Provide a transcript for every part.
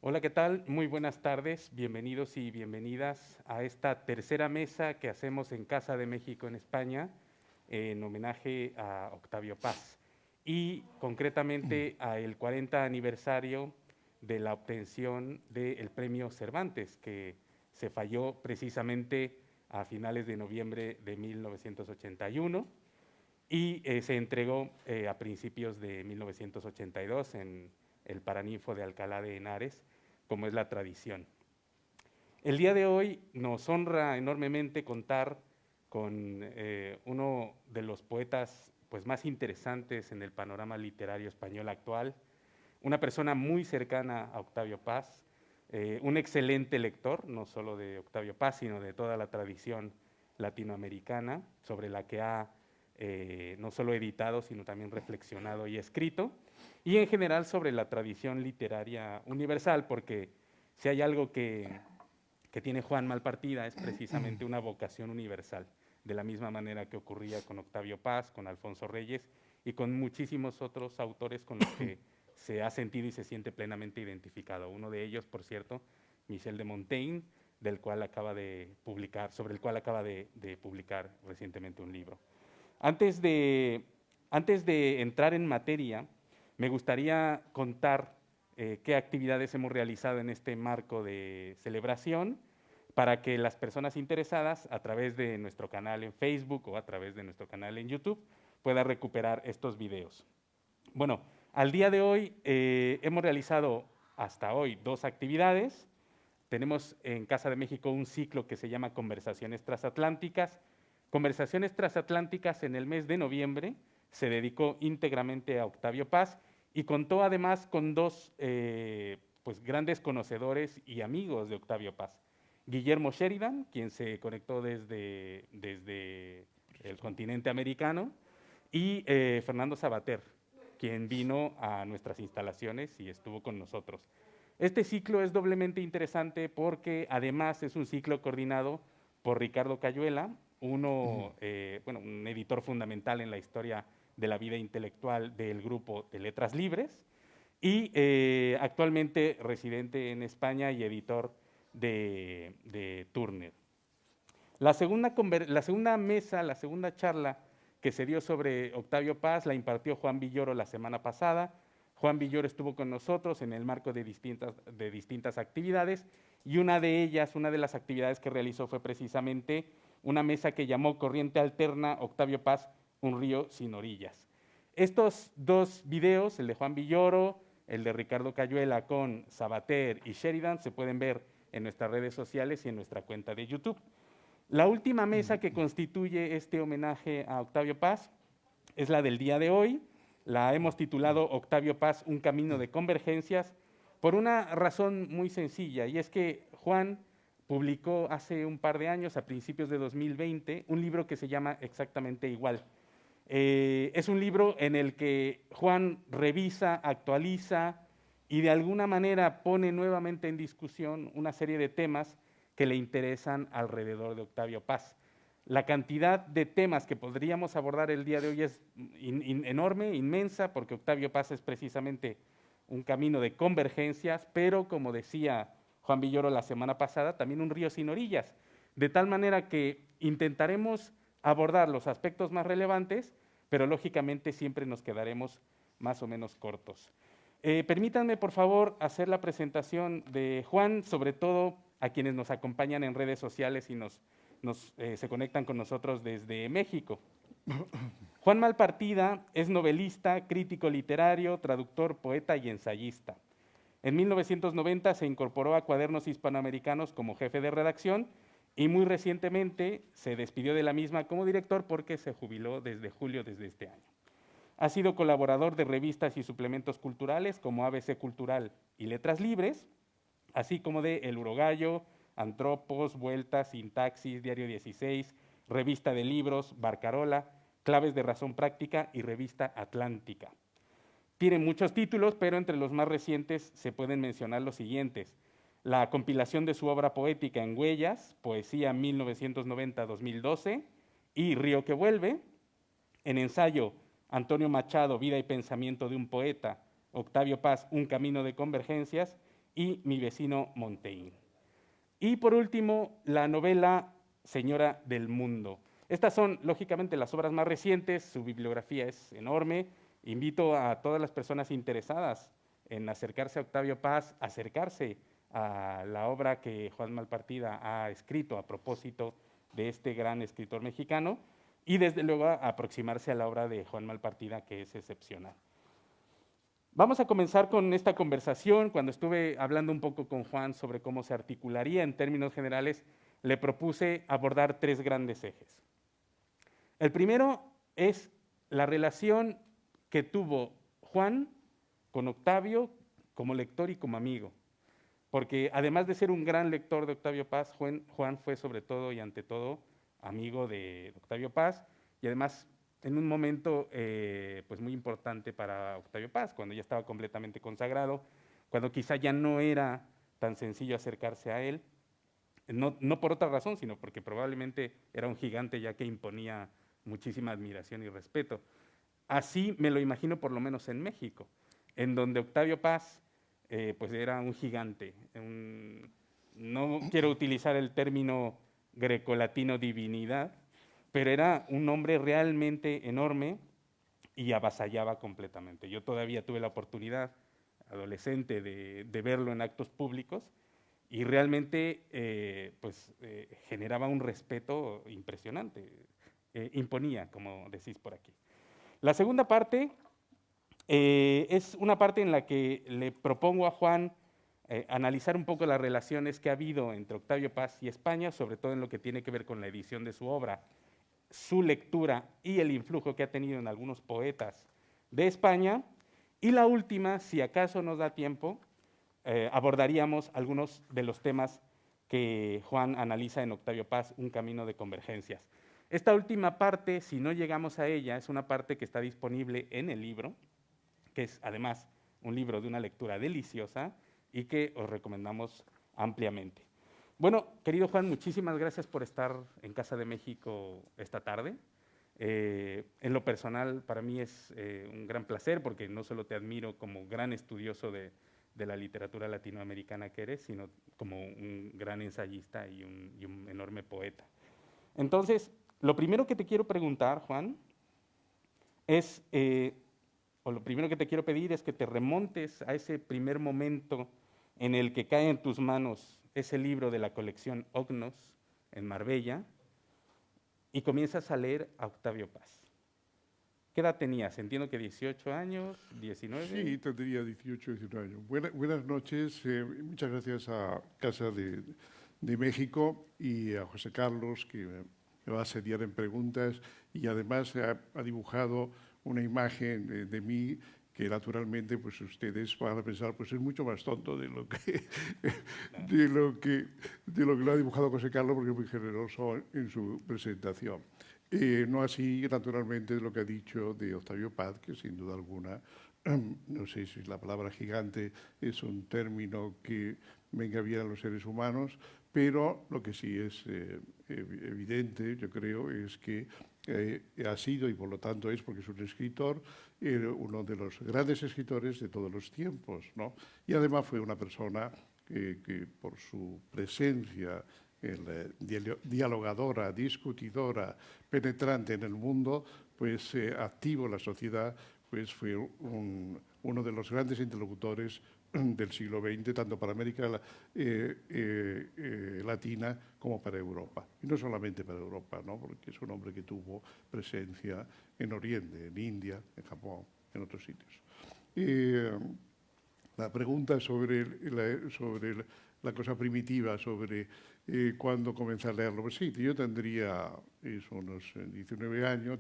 Hola, ¿qué tal? Muy buenas tardes, bienvenidos y bienvenidas a esta tercera mesa que hacemos en Casa de México en España en homenaje a Octavio Paz y concretamente al 40 aniversario de la obtención del premio Cervantes, que se falló precisamente a finales de noviembre de 1981 y se entregó a principios de 1982 en el Paraninfo de Alcalá de Henares, como es la tradición. El día de hoy nos honra enormemente contar con uno de los poetas pues, más interesantes en el panorama literario español actual, una persona muy cercana a Octavio Paz, un excelente lector, no solo de Octavio Paz, sino de toda la tradición latinoamericana, sobre la que ha no solo editado, sino también reflexionado y escrito, y en general sobre la tradición literaria universal, porque si hay algo que tiene Juan Malpartida es precisamente una vocación universal, de la misma manera que ocurría con Octavio Paz, con Alfonso Reyes y con muchísimos otros autores con los que se ha sentido y se siente plenamente identificado. Uno de ellos, por cierto, Michel de Montaigne, del cual acaba de publicar, sobre el cual acaba de publicar recientemente un libro. Antes de, antes de entrar en materia, me gustaría contar qué actividades hemos realizado en este marco de celebración para que las personas interesadas a través de nuestro canal en Facebook o a través de nuestro canal en YouTube puedan recuperar estos videos. Bueno, al día de hoy hemos realizado hasta hoy 2 actividades. Tenemos en Casa de México un ciclo que se llama Conversaciones Transatlánticas. Conversaciones Transatlánticas en el mes de noviembre se dedicó íntegramente a Octavio Paz y contó además con 2 pues, grandes conocedores y amigos de Octavio Paz. Guillermo Sheridan, quien se conectó desde el continente americano, y Fernando Sabater, quien vino a nuestras instalaciones y estuvo con nosotros. Este ciclo es doblemente interesante porque además es un ciclo coordinado por Ricardo Cayuela, un editor fundamental en la historia de la vida intelectual del grupo de Letras Libres y actualmente residente en España y editor de Turner. La segunda mesa, la segunda charla que se dio sobre Octavio Paz la impartió Juan Villoro la semana pasada. Juan Villoro estuvo con nosotros en el marco de distintas actividades y una de las actividades que realizó fue precisamente una mesa que llamó Corriente Alterna Octavio Paz, un río sin orillas. Estos 2 videos, el de Juan Villoro, el de Ricardo Cayuela con Sabater y Sheridan, se pueden ver en nuestras redes sociales y en nuestra cuenta de YouTube. La última mesa que constituye este homenaje a Octavio Paz es la del día de hoy. La hemos titulado Octavio Paz, un camino de convergencias, por una razón muy sencilla, y es que Juan publicó hace un par de años, a principios de 2020, un libro que se llama exactamente igual. Es un libro en el que Juan revisa, actualiza y de alguna manera pone nuevamente en discusión una serie de temas que le interesan alrededor de Octavio Paz. La cantidad de temas que podríamos abordar el día de hoy es enorme, inmensa, porque Octavio Paz es precisamente un camino de convergencias, pero como decía Juan Villoro la semana pasada, también un río sin orillas, de tal manera que intentaremos abordar los aspectos más relevantes, pero lógicamente siempre nos quedaremos más o menos cortos. Permítanme, por favor, hacer la presentación de Juan, sobre todo a quienes nos acompañan en redes sociales y se conectan con nosotros desde México. Juan Malpartida es novelista, crítico literario, traductor, poeta y ensayista. En 1990 se incorporó a Cuadernos Hispanoamericanos como jefe de redacción y muy recientemente se despidió de la misma como director porque se jubiló desde julio de este año. Ha sido colaborador de revistas y suplementos culturales como ABC Cultural y Letras Libres, así como de El Urogallo, Antropos, Vueltas, Sintaxis, Diario 16, Revista de Libros, Barcarola, Claves de Razón Práctica y Revista Atlántica. Tiene muchos títulos, pero entre los más recientes se pueden mencionar los siguientes: la compilación de su obra poética en Huellas, Poesía 1990-2012, y Río que vuelve. En ensayo, Antonio Machado, Vida y pensamiento de un poeta, Octavio Paz, Un camino de convergencias, y Mi vecino Montaigne. Y por último, la novela Señora del Mundo. Estas son, lógicamente, las obras más recientes, su bibliografía es enorme. Invito a todas las personas interesadas en acercarse a Octavio Paz, acercarse a la obra que Juan Malpartida ha escrito a propósito de este gran escritor mexicano y desde luego a aproximarse a la obra de Juan Malpartida, que es excepcional. Vamos a comenzar con esta conversación. Cuando estuve hablando un poco con Juan sobre cómo se articularía en términos generales, le propuse abordar 3 grandes ejes. El primero es la relación que tuvo Juan con Octavio como lector y como amigo, porque además de ser un gran lector de Octavio Paz, Juan fue sobre todo y ante todo amigo de Octavio Paz, y además en un momento pues muy importante para Octavio Paz, cuando ya estaba completamente consagrado, cuando quizá ya no era tan sencillo acercarse a él, no por otra razón, sino porque probablemente era un gigante ya que imponía muchísima admiración y respeto. Así me lo imagino por lo menos en México, en donde Octavio Paz pues era un gigante. No quiero utilizar el término grecolatino divinidad, pero era un hombre realmente enorme y avasallaba completamente. Yo todavía tuve la oportunidad, adolescente, de verlo en actos públicos y realmente generaba un respeto impresionante, imponía, como decís por aquí. La segunda parte es una parte en la que le propongo a Juan analizar un poco las relaciones que ha habido entre Octavio Paz y España, sobre todo en lo que tiene que ver con la edición de su obra, su lectura y el influjo que ha tenido en algunos poetas de España. Y la última, si acaso nos da tiempo, abordaríamos algunos de los temas que Juan analiza en Octavio Paz, Un camino de convergencias. Esta última parte, si no llegamos a ella, es una parte que está disponible en el libro, que es además un libro de una lectura deliciosa y que os recomendamos ampliamente. Bueno, querido Juan, muchísimas gracias por estar en Casa de México esta tarde. En lo personal, para mí es un gran placer porque no solo te admiro como gran estudioso de la literatura latinoamericana que eres, sino como un gran ensayista y un enorme poeta. Entonces, lo primero que te quiero preguntar, Juan, es, o lo primero que te quiero pedir es que te remontes a ese primer momento en el que cae en tus manos ese libro de la colección Ognos en Marbella y comienzas a leer a Octavio Paz. ¿Qué edad tenías? Entiendo que 18 años, 19. Sí, tendría 18, 19 años. Buenas noches, muchas gracias a Casa de México y a José Carlos, que me va a asediar en preguntas y además ha dibujado una imagen de mí que naturalmente pues ustedes van a pensar pues es mucho más tonto de lo que lo ha dibujado José Carlos, porque es muy generoso en su presentación. No así, naturalmente, de lo que ha dicho de Octavio Paz, que sin duda alguna, no sé si la palabra gigante es un término que venga bien a los seres humanos, pero lo que sí es evidente, yo creo, es que ha sido, y por lo tanto es porque es un escritor, uno de los grandes escritores de todos los tiempos, ¿no? Y además fue una persona que por su presencia dialogadora, discutidora, penetrante en el mundo, pues activo en la sociedad, pues fue uno de los grandes interlocutores del siglo XX, tanto para América Latina como para Europa. Y no solamente para Europa, ¿no? Porque es un hombre que tuvo presencia en Oriente, en India, en Japón, en otros sitios. La pregunta sobre la cosa primitiva, sobre cuándo comencé a leerlo. Pues sí, yo tendría unos 19 años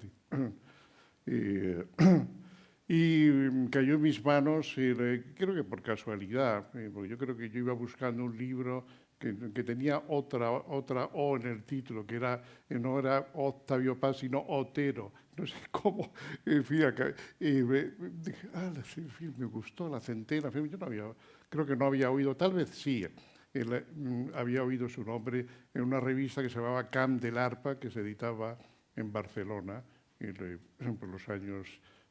y cayó en mis manos, creo que por casualidad, porque yo creo que yo iba buscando un libro que tenía otra O en el título, que no era Octavio Paz, sino Otero. No sé cómo, en fin, dije, en fin, me gustó la centena. Yo creo que no había oído, tal vez sí, había oído su nombre en una revista que se llamaba Camp del Arpa, que se editaba en Barcelona por los años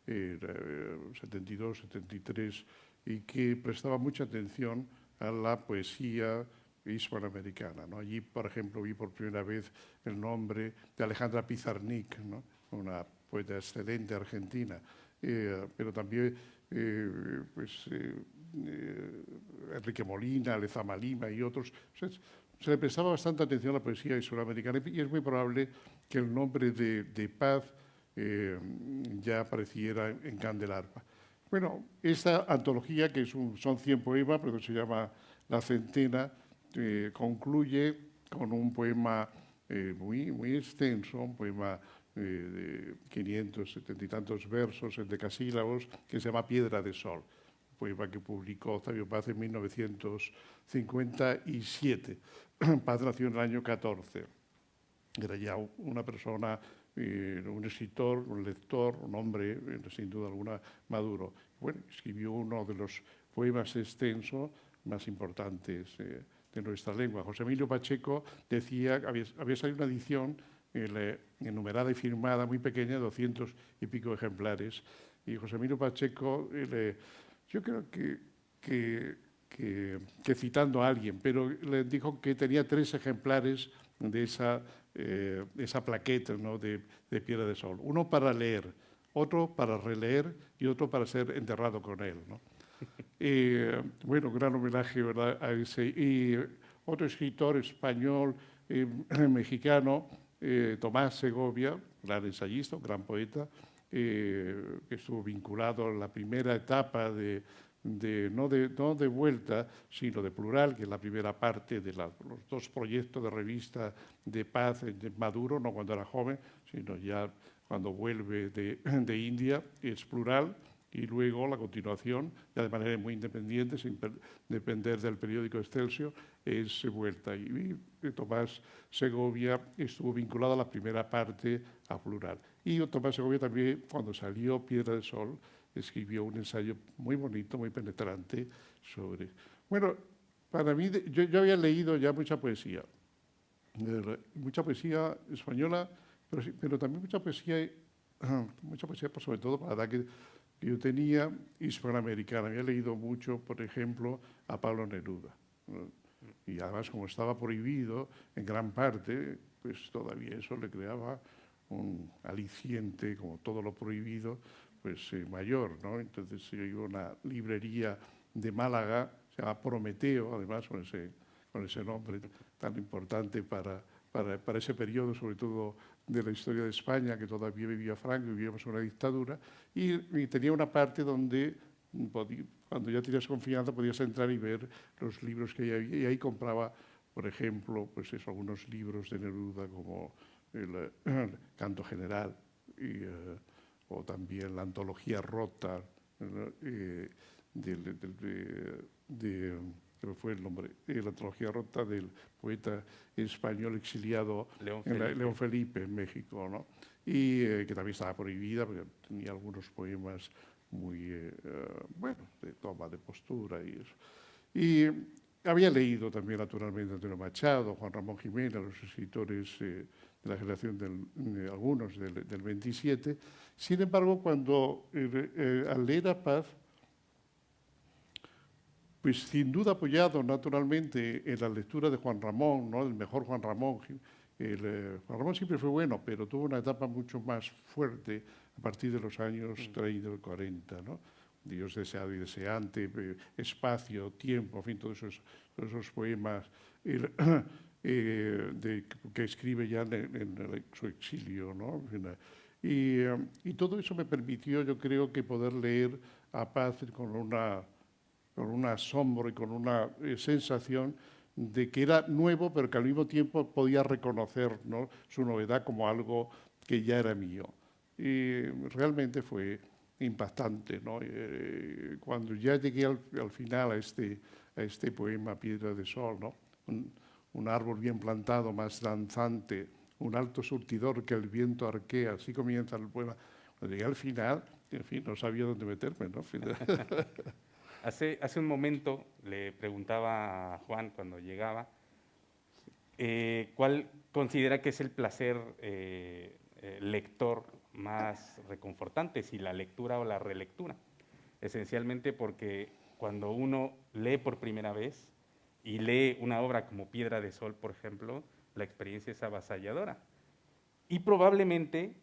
72, 73, y que prestaba mucha atención a la poesía hispanoamericana, ¿no? Allí, por ejemplo, vi por primera vez el nombre de Alejandra Pizarnik, ¿no? Una poeta excelente argentina, pero también Enrique Molina, Lezama Lima y otros. Se le prestaba bastante atención a la poesía hispanoamericana y es muy probable que el nombre de Paz ya apareciera en Candelarpa. Bueno, esta antología, que son 100 poemas, pero se llama La Centena, concluye con un poema muy extenso, un poema de 570 y tantos versos, en decasílabos, que se llama Piedra de Sol, un poema que publicó Octavio Paz en 1957. Paz nació en el año 14. Era ya una persona, un escritor, un lector, un hombre, sin duda alguna, maduro. Bueno, escribió uno de los poemas extensos más importantes de nuestra lengua. José Emilio Pacheco decía que había salido una edición enumerada y firmada, muy pequeña, de 200 y pico ejemplares. Y José Emilio Pacheco, yo creo que citando a alguien, pero le dijo que tenía 3 ejemplares de esa plaqueta, ¿no?, de Piedra de Sol. Uno para leer, otro para releer y otro para ser enterrado con él, ¿no? Bueno, gran homenaje, ¿verdad?, a ese. Y otro escritor español, mexicano, Tomás Segovia, gran ensayista, un gran poeta, que estuvo vinculado a la primera etapa no de Vuelta, sino de Plural, que es la primera parte de los 2 proyectos de revista de Paz de Maduro, no cuando era joven, sino ya cuando vuelve de India, es Plural, y luego la continuación, ya de manera muy independiente, sin depender del periódico Excelsior, es Vuelta. Y Tomás Segovia estuvo vinculado a la primera parte a Plural. Y Tomás Segovia también, cuando salió Piedra del Sol, escribió un ensayo muy bonito, muy penetrante sobre... Bueno, para mí, yo había leído ya mucha poesía española, pero también mucha poesía, sobre todo para la edad que yo tenía, hispanoamericana. Había leído mucho, por ejemplo, a Pablo Neruda, ¿no? Y además, como estaba prohibido en gran parte, pues todavía eso le creaba un aliciente, como todo lo prohibido, pues mayor, ¿no? Entonces yo iba a una librería de Málaga, se llama Prometeo, además con ese nombre tan importante para ese periodo, sobre todo de la historia de España, que todavía vivía Franco, vivíamos una dictadura, y tenía una parte donde, cuando ya tenías confianza, podías entrar y ver los libros que había, y ahí compraba, por ejemplo, pues eso, algunos libros de Neruda, como el Canto General, o también la antología rota, ¿qué fue el nombre? La antología rota del poeta español exiliado León Felipe en México, ¿no? Y que también estaba prohibida porque tenía algunos poemas muy, bueno, de toma de postura y eso. Y había leído también, naturalmente, Antonio Machado, Juan Ramón Jiménez, los escritores de la generación algunos del 27. Sin embargo, cuando al leer a Paz, pues sin duda apoyado naturalmente en la lectura de Juan Ramón, ¿no?, el mejor Juan Ramón. Juan Ramón siempre fue bueno, pero tuvo una etapa mucho más fuerte a partir de los años 30 y 40, ¿no? Dios deseado y deseante, espacio, tiempo, en fin, todos esos poemas que escribe ya en su exilio, ¿no? Y todo eso me permitió, yo creo, que poder leer a Paz con un asombro y con una sensación de que era nuevo, pero que al mismo tiempo podía reconocer, ¿no?, su novedad como algo que ya era mío. Y realmente fue impactante, ¿no? Cuando ya llegué al final a este poema Piedra de Sol, ¿no? Un árbol bien plantado, más danzante, un alto surtidor que el viento arquea, así comienza el poema. Cuando llegué al final, en fin, no sabía dónde meterme, ¿no? Hace un momento le preguntaba a Juan cuando llegaba, ¿cuál considera que es el placer lector más reconfortante, si la lectura o la relectura? Esencialmente porque cuando uno lee por primera vez y lee una obra como Piedra de Sol, por ejemplo, la experiencia es avasalladora. Y probablemente,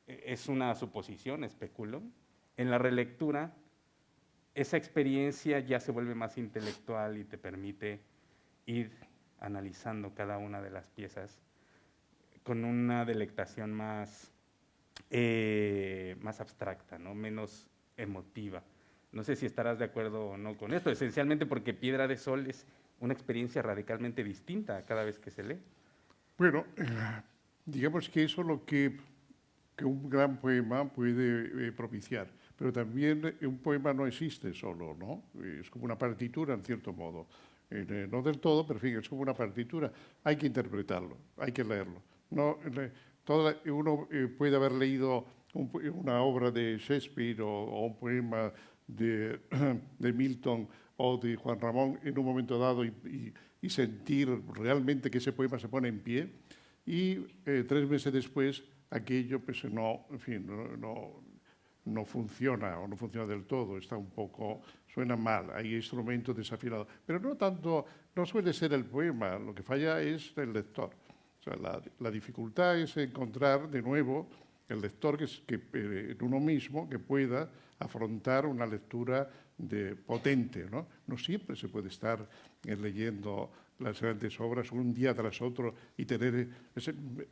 es una suposición, especulo, en la relectura esa experiencia ya se vuelve más intelectual y te permite ir analizando cada una de las piezas con una delectación más abstracta, ¿no? Menos emotiva. No sé si estarás de acuerdo o no con esto, esencialmente porque Piedra de Sol es una experiencia radicalmente distinta cada vez que se lee. Bueno, digamos que eso es lo que un gran poema puede propiciar. Pero también un poema no existe solo, ¿no? Es como una partitura, en cierto modo. No del todo, pero en fin, es como una partitura. Hay que interpretarlo, hay que leerlo. No, uno puede haber leído una obra de Shakespeare o un poema de Milton o de Juan Ramón en un momento dado y sentir realmente que ese poema se pone en pie y 3 meses después aquello pues no, en fin, no funciona o no funciona del todo, está un poco, suena mal, hay instrumentos desafinados. Pero no tanto, no suele ser el poema, lo que falla es el lector. O sea, la dificultad es encontrar de nuevo el lector en uno mismo que pueda afrontar una lectura potente, ¿no? No siempre se puede estar leyendo las grandes obras un día tras otro y tener...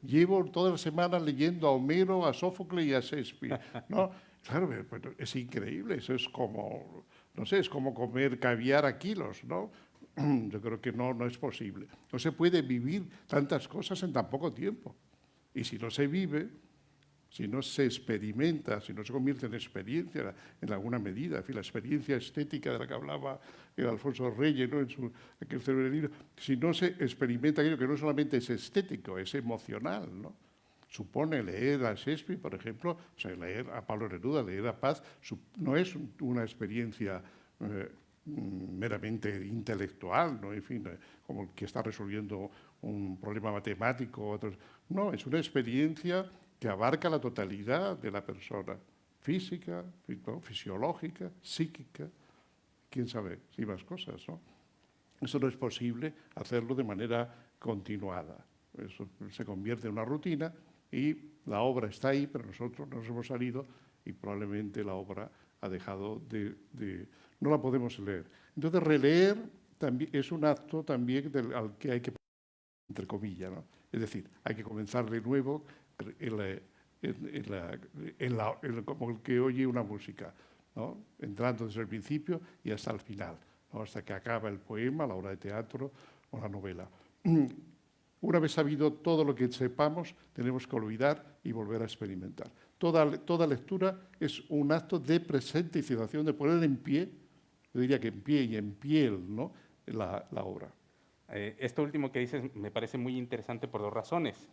llevo toda la semana leyendo a Homero, a Sófocles y a Shakespeare, ¿no? Claro, pero es increíble, eso es como, no sé, es como comer caviar a kilos, ¿no? Yo creo que no es posible. No se puede vivir tantas cosas en tan poco tiempo. Y si no se vive, si no se experimenta, si no se convierte en experiencia en alguna medida, en fin, la experiencia estética de la que hablaba Alfonso Reyes, ¿no? En aquel célebre libro, si no se experimenta aquello que no solamente es estético, es emocional, ¿no? Supone leer a Shakespeare, por ejemplo, o sea, leer a Pablo Neruda, leer a Paz, no es una experiencia meramente intelectual, ¿no? En fin, como el que está resolviendo un problema matemático, no, es una experiencia que abarca la totalidad de la persona, física, ¿no? Fisiológica, psíquica, quién sabe, y más cosas, ¿no? Eso no es posible hacerlo de manera continuada. Eso se convierte en una rutina y la obra está ahí, pero nosotros nos hemos salido y probablemente la obra ha dejado no la podemos leer. Entonces, releer también es un acto también al que hay que, entre comillas, ¿no? Es decir, hay que comenzar de nuevo como el que oye una música, ¿no? Entrando desde el principio y hasta el final, ¿no? Hasta que acaba el poema, la obra de teatro o la novela. Una vez sabido todo lo que sepamos, tenemos que olvidar y volver a experimentar. Toda lectura es un acto de presentización, de poner en pie, yo diría que en pie y en piel, ¿no? la obra. Esto último que dices me parece muy interesante por 2 razones.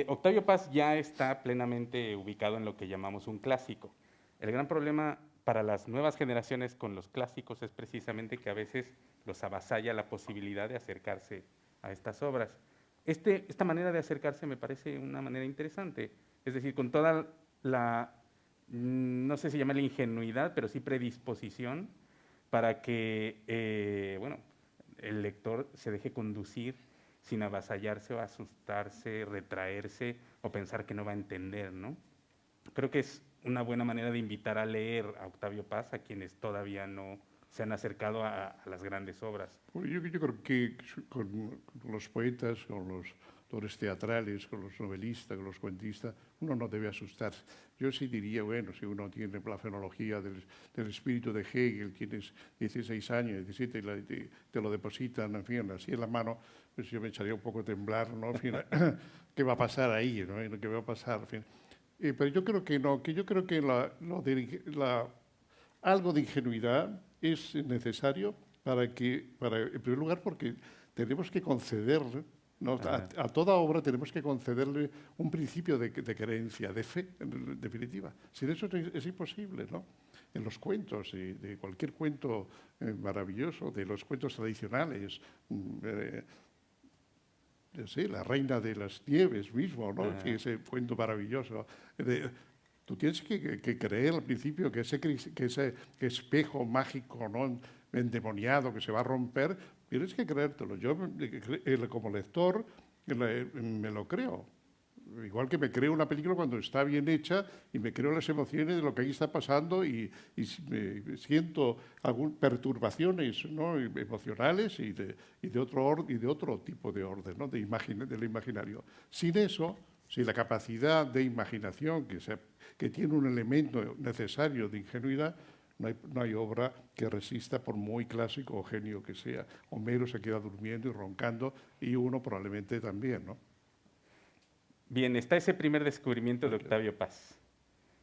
Octavio Paz ya está plenamente ubicado en lo que llamamos un clásico. El gran problema para las nuevas generaciones con los clásicos es precisamente que a veces los avasalla la posibilidad de acercarse a estas obras. Esta manera de acercarse me parece una manera interesante, es decir, con toda no sé si llama la ingenuidad, pero sí predisposición para que, bueno, el lector se deje conducir sin avasallarse o asustarse, retraerse o pensar que no va a entender, ¿no? Creo que es una buena manera de invitar a leer a Octavio Paz a quienes todavía no se han acercado a las grandes obras. Yo creo que con los poetas, con los autores teatrales, con los novelistas, con los cuentistas, uno no debe asustarse. Yo sí diría, bueno, si uno tiene la fenología del espíritu de Hegel, tienes 16 años, 17, y te lo depositan, en fin, así en la mano, pues yo me echaría un poco a temblar, ¿no? En fin, ¿qué va a pasar ahí, ¿no? ¿Qué va a pasar? En fin. Pero yo creo que no, que yo creo que algo de ingenuidad es necesario en primer lugar, porque tenemos que concederle, ¿no? A toda obra tenemos que concederle un principio de creencia, de fe, en definitiva. Sin eso es imposible, ¿no? En los cuentos, de cualquier cuento maravilloso, de los cuentos tradicionales, sí, La Reina de las Nieves mismo, ¿no? Que ese cuento maravilloso. Tú tienes que creer al principio que ese espejo mágico, ¿no? endemoniado que se va a romper, tienes que creértelo. Yo, como lector, me lo creo. Igual que me creo una película cuando está bien hecha y me creo las emociones de lo que ahí está pasando y siento algunas perturbaciones, ¿no?, emocionales y de otro tipo de orden, ¿no?, del imaginario. Sin eso, sin la capacidad de imaginación que tiene un elemento necesario de ingenuidad, no hay obra que resista por muy clásico o genio que sea. Homero se queda durmiendo y roncando y uno probablemente también, ¿no? Bien, está ese primer descubrimiento de Octavio Paz,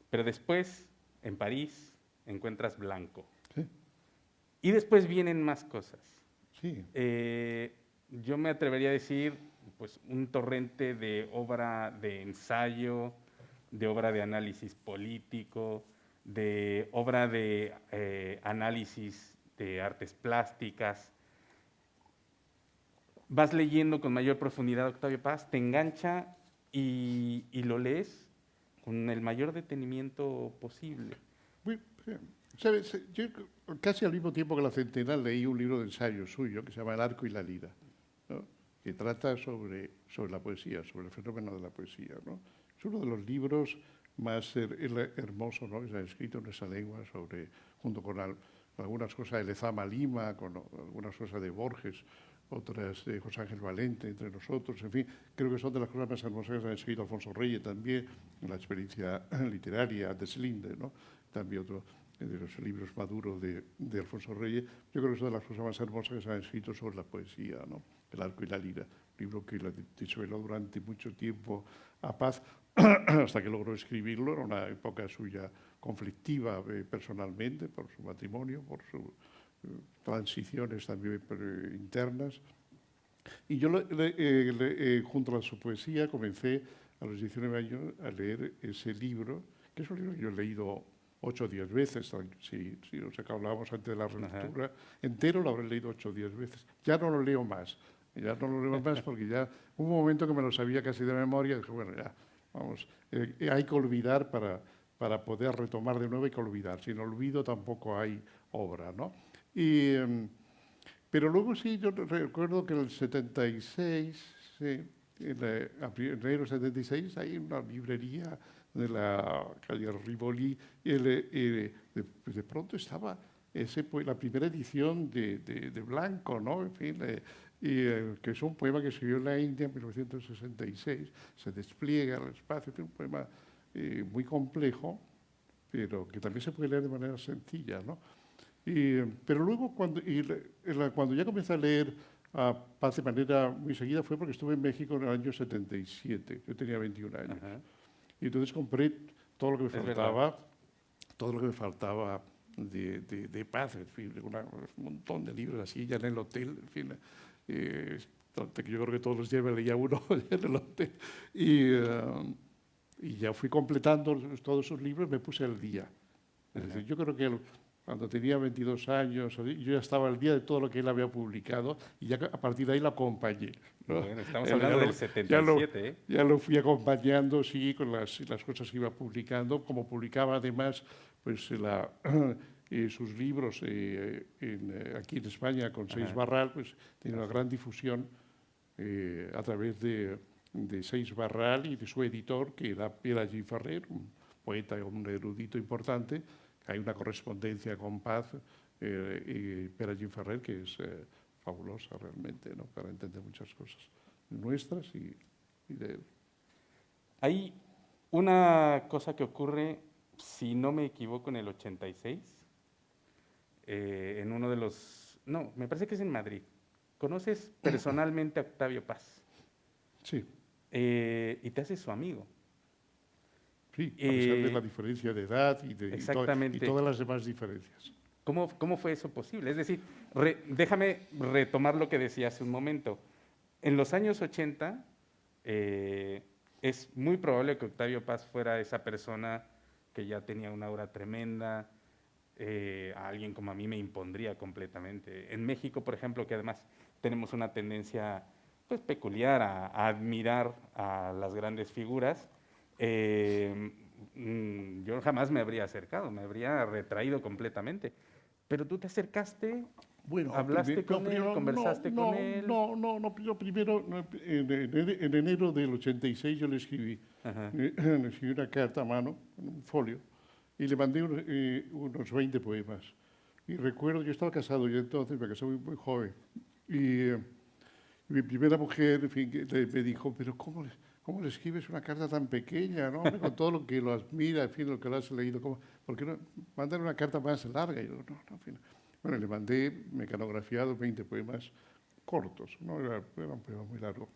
pero después, en París, encuentras Blanco. Sí. Y después vienen más cosas. Sí. Yo me atrevería a decir, pues, un torrente de obra de ensayo, de obra de análisis político, de obra de análisis de artes plásticas. Vas leyendo con mayor profundidad Octavio Paz, te engancha y lo lees con el mayor detenimiento posible. ¿Sabes? Yo casi al mismo tiempo que La Centenal leí un libro de ensayo suyo que se llama El arco y la lira, ¿no?, que trata sobre la poesía, sobre el fenómeno de la poesía, ¿no? Es uno de los libros más hermosos, ¿no?, que se ha escrito en esa lengua, junto con algunas cosas de Lezama Lima, con algunas cosas de Borges, otras de José Ángel Valente, entre nosotros, en fin, creo que son de las cosas más hermosas que se ha escrito Alfonso Reyes también, en la experiencia literaria de Slinde, ¿no?, también otro de los libros maduros de Alfonso Reyes. Yo creo que son de las cosas más hermosas que se han escrito sobre la poesía, ¿no?, El arco y la lira, libro que la desveló durante mucho tiempo a Paz, hasta que logró escribirlo. Era una época suya conflictiva personalmente, por su matrimonio, por sus transiciones también internas. Y yo, junto a su poesía, comencé a los 19 años a leer ese libro, que es un libro que yo he leído 8 o 10 veces, si hablábamos antes de la relectura, entero lo habré leído 8 o 10 veces. Ya no lo leo más, porque ya hubo un momento que me lo sabía casi de memoria, y dije, bueno, ya, vamos, hay que olvidar para poder retomar de nuevo, hay que olvidar. Sin olvido tampoco hay obra, ¿no? Pero luego sí, yo recuerdo que en el 76, sí, en enero del 76, hay una librería de la calle Rivoli, y de pronto estaba la primera edición de Blanco, ¿no? En fin, que es un poema que escribió en la India en 1966, se despliega al espacio, es un poema muy complejo, pero que también se puede leer de manera sencilla, ¿no? Pero luego, cuando ya comencé a leer a Paz de manera muy seguida, fue porque estuve en México en el año 77. Yo tenía 21 años. Ajá. Y entonces compré todo lo que me faltaba de Paz, en fin, un montón de libros así, ya en el hotel, en fin. Yo creo que todos los días me leía uno en el hotel. Y ya fui completando todos esos libros, me puse al día. Es decir, yo creo que cuando tenía 22 años, yo ya estaba al día de todo lo que él había publicado y ya a partir de ahí lo acompañé, ¿no? Bueno, estamos hablando del 77, ¿eh? Ya lo fui acompañando, sí, con las cosas que iba publicando, como publicaba además pues, sus libros aquí en España con Seix Barral, pues tiene una gran difusión a través de Seix Barral y de su editor, que era Pere Gimferrer, un poeta y un erudito importante. Hay una correspondencia con Paz y Pere Gimferrer que es fabulosa realmente, ¿no?, para entender muchas cosas nuestras y de él. Hay una cosa que ocurre, si no me equivoco, en el 86, en uno de los... No, me parece que es en Madrid. ¿Conoces personalmente a Octavio Paz? Sí. Y te haces su amigo. Sí, a pesar de la diferencia de edad y todas las demás diferencias. ¿Cómo fue eso posible? Es decir, déjame retomar lo que decía hace un momento. En los años 80, es muy probable que Octavio Paz fuera esa persona que ya tenía una aura tremenda, a alguien como a mí me impondría completamente. En México, por ejemplo, que además tenemos una tendencia pues, peculiar a admirar a las grandes figuras, yo jamás me habría acercado, me habría retraído completamente. Pero tú te acercaste, Bueno, hablaste con él, conversaste con él. yo primero, en enero del 86 yo le escribí, Ajá. le escribí una carta a mano, en un folio, y le mandé unos 20 poemas. Y recuerdo, yo estaba casado yo entonces, me casé muy joven, y mi primera mujer, en fin, me dijo, pero ¿cómo le escribes una carta tan pequeña, ¿no? Hombre, con todo lo que lo admira, en fin, lo que lo has leído, ¿por qué no mandar una carta más larga? Y yo, no, en fin. Bueno, le mandé mecanografiados 20 poemas cortos, no era un poema muy largo.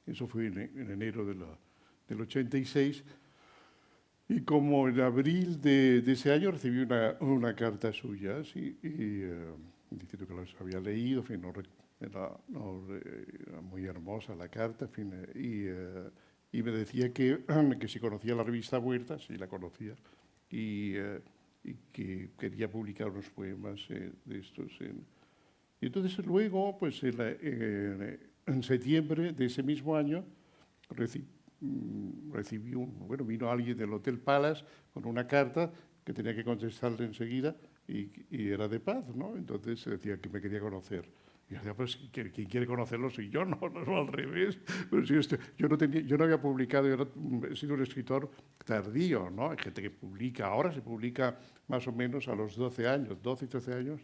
Eso fue en enero del 86. Y como en abril de ese año recibí una carta suya, sí, diciendo que los había leído, en fin, era muy hermosa la carta, en fin, y me decía que si conocía la revista Vuelta, sí la conocía, y que quería publicar unos poemas de estos. Y entonces luego, pues en septiembre de ese mismo año, recibí bueno, vino alguien del Hotel Palace con una carta que tenía que contestarle enseguida y era de Paz, ¿no? Entonces decía que me quería conocer. Y yo decía, pues quien quiere conocerlo soy yo, no al revés. Pero si yo no había publicado, he sido un escritor tardío, ¿no? Hay gente que publica, ahora se publica más o menos a los 12 años, 12 y 13 años,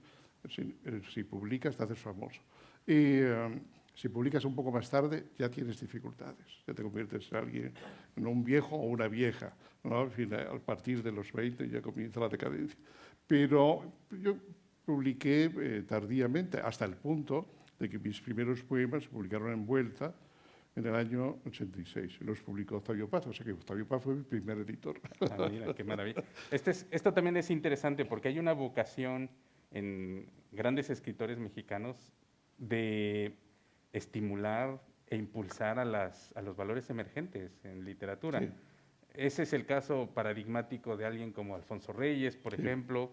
si publicas te haces famoso. Si publicas un poco más tarde, ya tienes dificultades. Ya te conviertes en alguien, en un viejo o una vieja, ¿no? Al fin, a partir de los 20 ya comienza la decadencia. Pero yo publiqué tardíamente, hasta el punto de que mis primeros poemas se publicaron en Vuelta en el año 86. Los publicó Octavio Paz, o sea que Octavio Paz fue mi primer editor. Ah, mira, qué maravilla. Esto también es interesante porque hay una vocación en grandes escritores mexicanos de estimular e impulsar a los valores emergentes en literatura. Sí. Ese es el caso paradigmático de alguien como Alfonso Reyes, por Sí. ejemplo,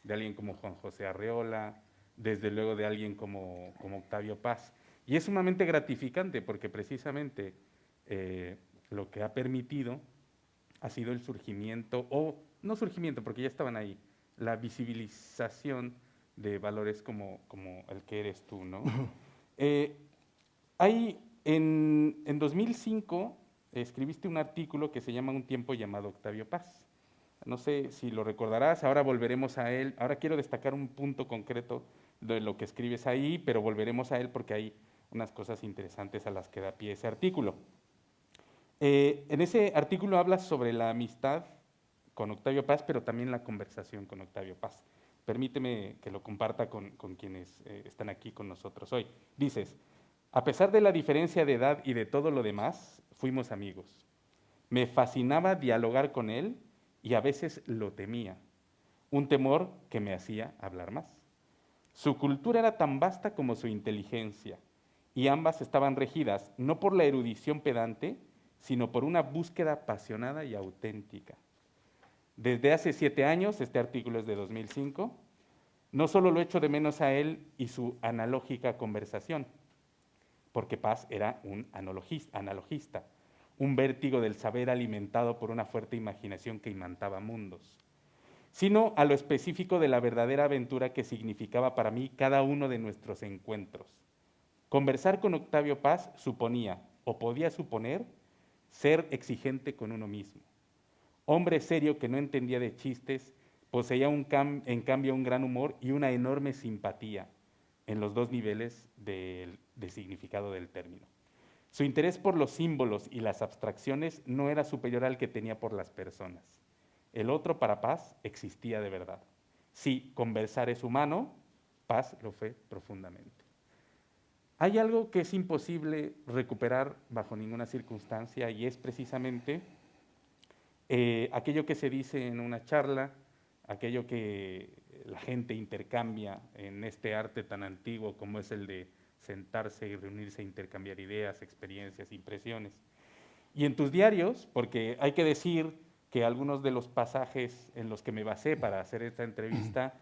de alguien como Juan José Arreola, desde luego de alguien como Octavio Paz. Y es sumamente gratificante porque precisamente lo que ha permitido ha sido el surgimiento, o no surgimiento, porque ya estaban ahí, la visibilización de valores como el que eres tú, ¿no? Hay, en 2005 escribiste un artículo que se llama Un tiempo llamado Octavio Paz. No sé si lo recordarás, ahora volveremos a él. Ahora quiero destacar un punto concreto de lo que escribes ahí, pero volveremos a él porque hay unas cosas interesantes a las que da pie ese artículo. En ese artículo hablas sobre la amistad con Octavio Paz, pero también la conversación con Octavio Paz. Permíteme que lo comparta con quienes están aquí con nosotros hoy. Dices, a pesar de la diferencia de edad y de todo lo demás, fuimos amigos. Me fascinaba dialogar con él y a veces lo temía, un temor que me hacía hablar más. Su cultura era tan vasta como su inteligencia, y ambas estaban regidas no por la erudición pedante, sino por una búsqueda apasionada y auténtica. Desde hace 7 años, este artículo es de 2005, no solo lo echo de menos a él y su analógica conversación, porque Paz era un analogista, un vértigo del saber alimentado por una fuerte imaginación que imantaba mundos, sino a lo específico de la verdadera aventura que significaba para mí cada uno de nuestros encuentros. Conversar con Octavio Paz suponía, o podía suponer, ser exigente con uno mismo. Hombre serio que no entendía de chistes, poseía en cambio un gran humor y una enorme simpatía en los dos niveles de significado del término. Su interés por los símbolos y las abstracciones no era superior al que tenía por las personas. El otro para Paz existía de verdad. Si conversar es humano, Paz lo fue profundamente. Hay algo que es imposible recuperar bajo ninguna circunstancia y es precisamente aquello que se dice en una charla, aquello que la gente intercambia en este arte tan antiguo como es el de sentarse y reunirse, intercambiar ideas, experiencias, impresiones. Y en tus diarios, porque hay que decir que algunos de los pasajes en los que me basé para hacer esta entrevista,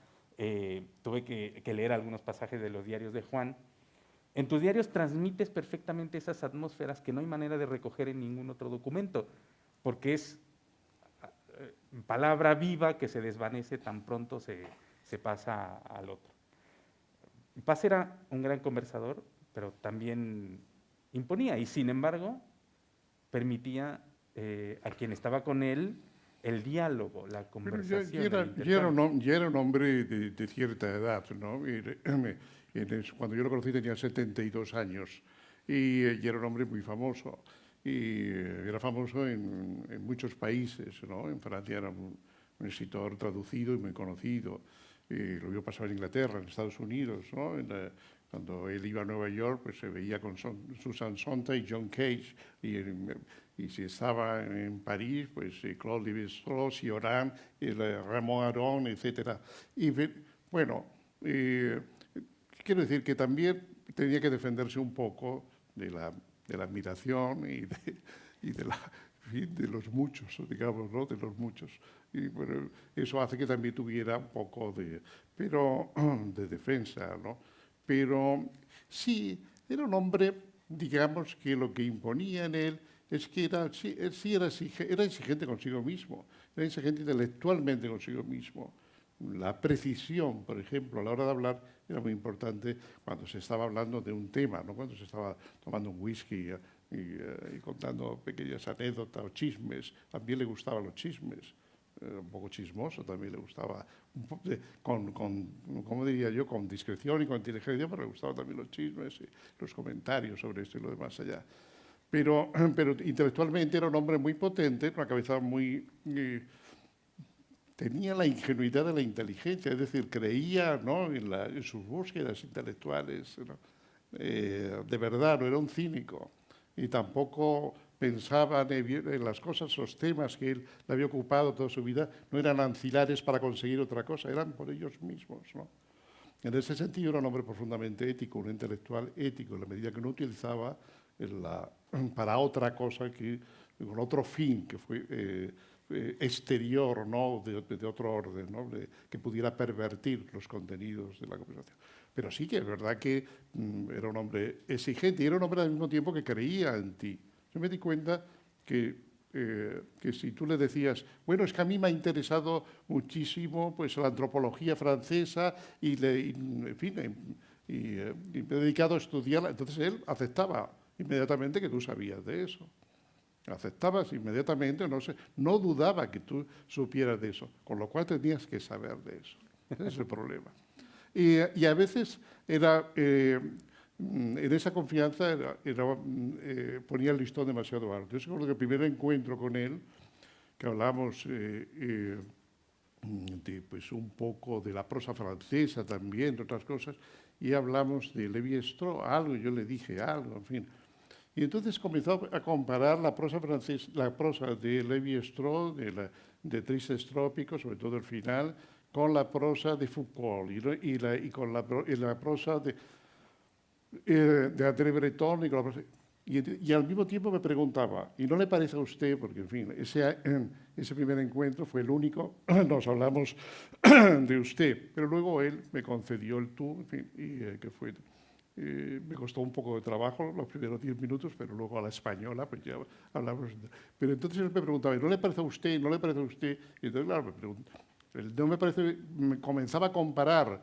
tuve que leer algunos pasajes de los diarios de Juan. En tus diarios transmites perfectamente esas atmósferas que no hay manera de recoger en ningún otro documento, porque es palabra viva que se desvanece tan pronto se se pasa al otro. Paz era un gran conversador, pero también imponía y sin embargo permitía a quien estaba con él el diálogo, la conversación, el intercambio. Ya era un hombre de cierta edad, ¿no? Cuando yo lo conocí tenía 72 años y era un hombre muy famoso. Y era famoso en muchos países, ¿no? En Francia era un escritor traducido y muy conocido. Lo vio pasar en Inglaterra, en Estados Unidos, ¿no? Cuando él iba a Nueva York, pues se veía con Susan Sontag y John Cage. Y si estaba en París, pues Claude Lévi-Strauss, Cioran, Raymond Aron, etc. Y bueno, quiero decir que también tenía que defenderse un poco de la admiración de los muchos, digamos, ¿no? De los muchos. Y bueno, eso hace que también tuviera un poco de defensa, ¿no? Pero sí, era un hombre, digamos, que lo que imponía en él es que era exigente consigo mismo, era exigente intelectualmente consigo mismo. La precisión, por ejemplo, a la hora de hablar era muy importante cuando se estaba hablando de un tema, no cuando se estaba tomando un whisky y contando pequeñas anécdotas o chismes. También le gustaban los chismes, un poco chismoso, también le gustaba, ¿cómo diría yo? Con discreción y con inteligencia, pero le gustaban también los chismes y los comentarios sobre esto y lo demás allá. Pero intelectualmente era un hombre muy potente, una cabeza muy... tenía la ingenuidad de la inteligencia, es decir, creía, ¿no? en sus búsquedas intelectuales, ¿no? De verdad, no era un cínico, y tampoco pensaba en las cosas, los temas que él le había ocupado toda su vida, no eran ancilares para conseguir otra cosa, eran por ellos mismos, ¿no? En ese sentido era un hombre profundamente ético, un intelectual ético, en la medida que no utilizaba para otra cosa, con otro fin, que fue exterior, ¿no? de otro orden, ¿no? Que pudiera pervertir los contenidos de la conversación. Pero sí que es verdad que era un hombre exigente y era un hombre al mismo tiempo que creía en ti. Yo me di cuenta que si tú le decías, bueno, es que a mí me ha interesado muchísimo pues, la antropología francesa y me he dedicado a estudiarla, entonces él aceptaba inmediatamente que tú sabías de eso. Aceptabas inmediatamente, no dudaba que tú supieras de eso, con lo cual tenías que saber de eso. Ese es el problema. Y a veces en esa confianza ponía el listón demasiado alto. Yo recuerdo que el primer encuentro con él, que hablamos pues un poco de la prosa francesa también, de otras cosas, y hablamos de Lévi-Strauss, algo, yo le dije algo, en fin. Y entonces comenzó a comparar la prosa francesa, la prosa de Lévi-Strauss, de Tristes Trópicos, sobre todo el final, con la prosa de Foucault y con la prosa de André Breton. Y al mismo tiempo me preguntaba, ¿y no le parece a usted? Porque, en fin, ese primer encuentro fue el único, nos hablamos de usted, pero luego él me concedió el tú, en fin, que fue... me costó un poco de trabajo los primeros 10 minutos, pero luego a la española, pues ya hablamos. Pero entonces él me preguntaba, ¿no le parece a usted? ¿No le parece a usted? Y entonces, claro, me preguntó, no me parece, comenzaba a comparar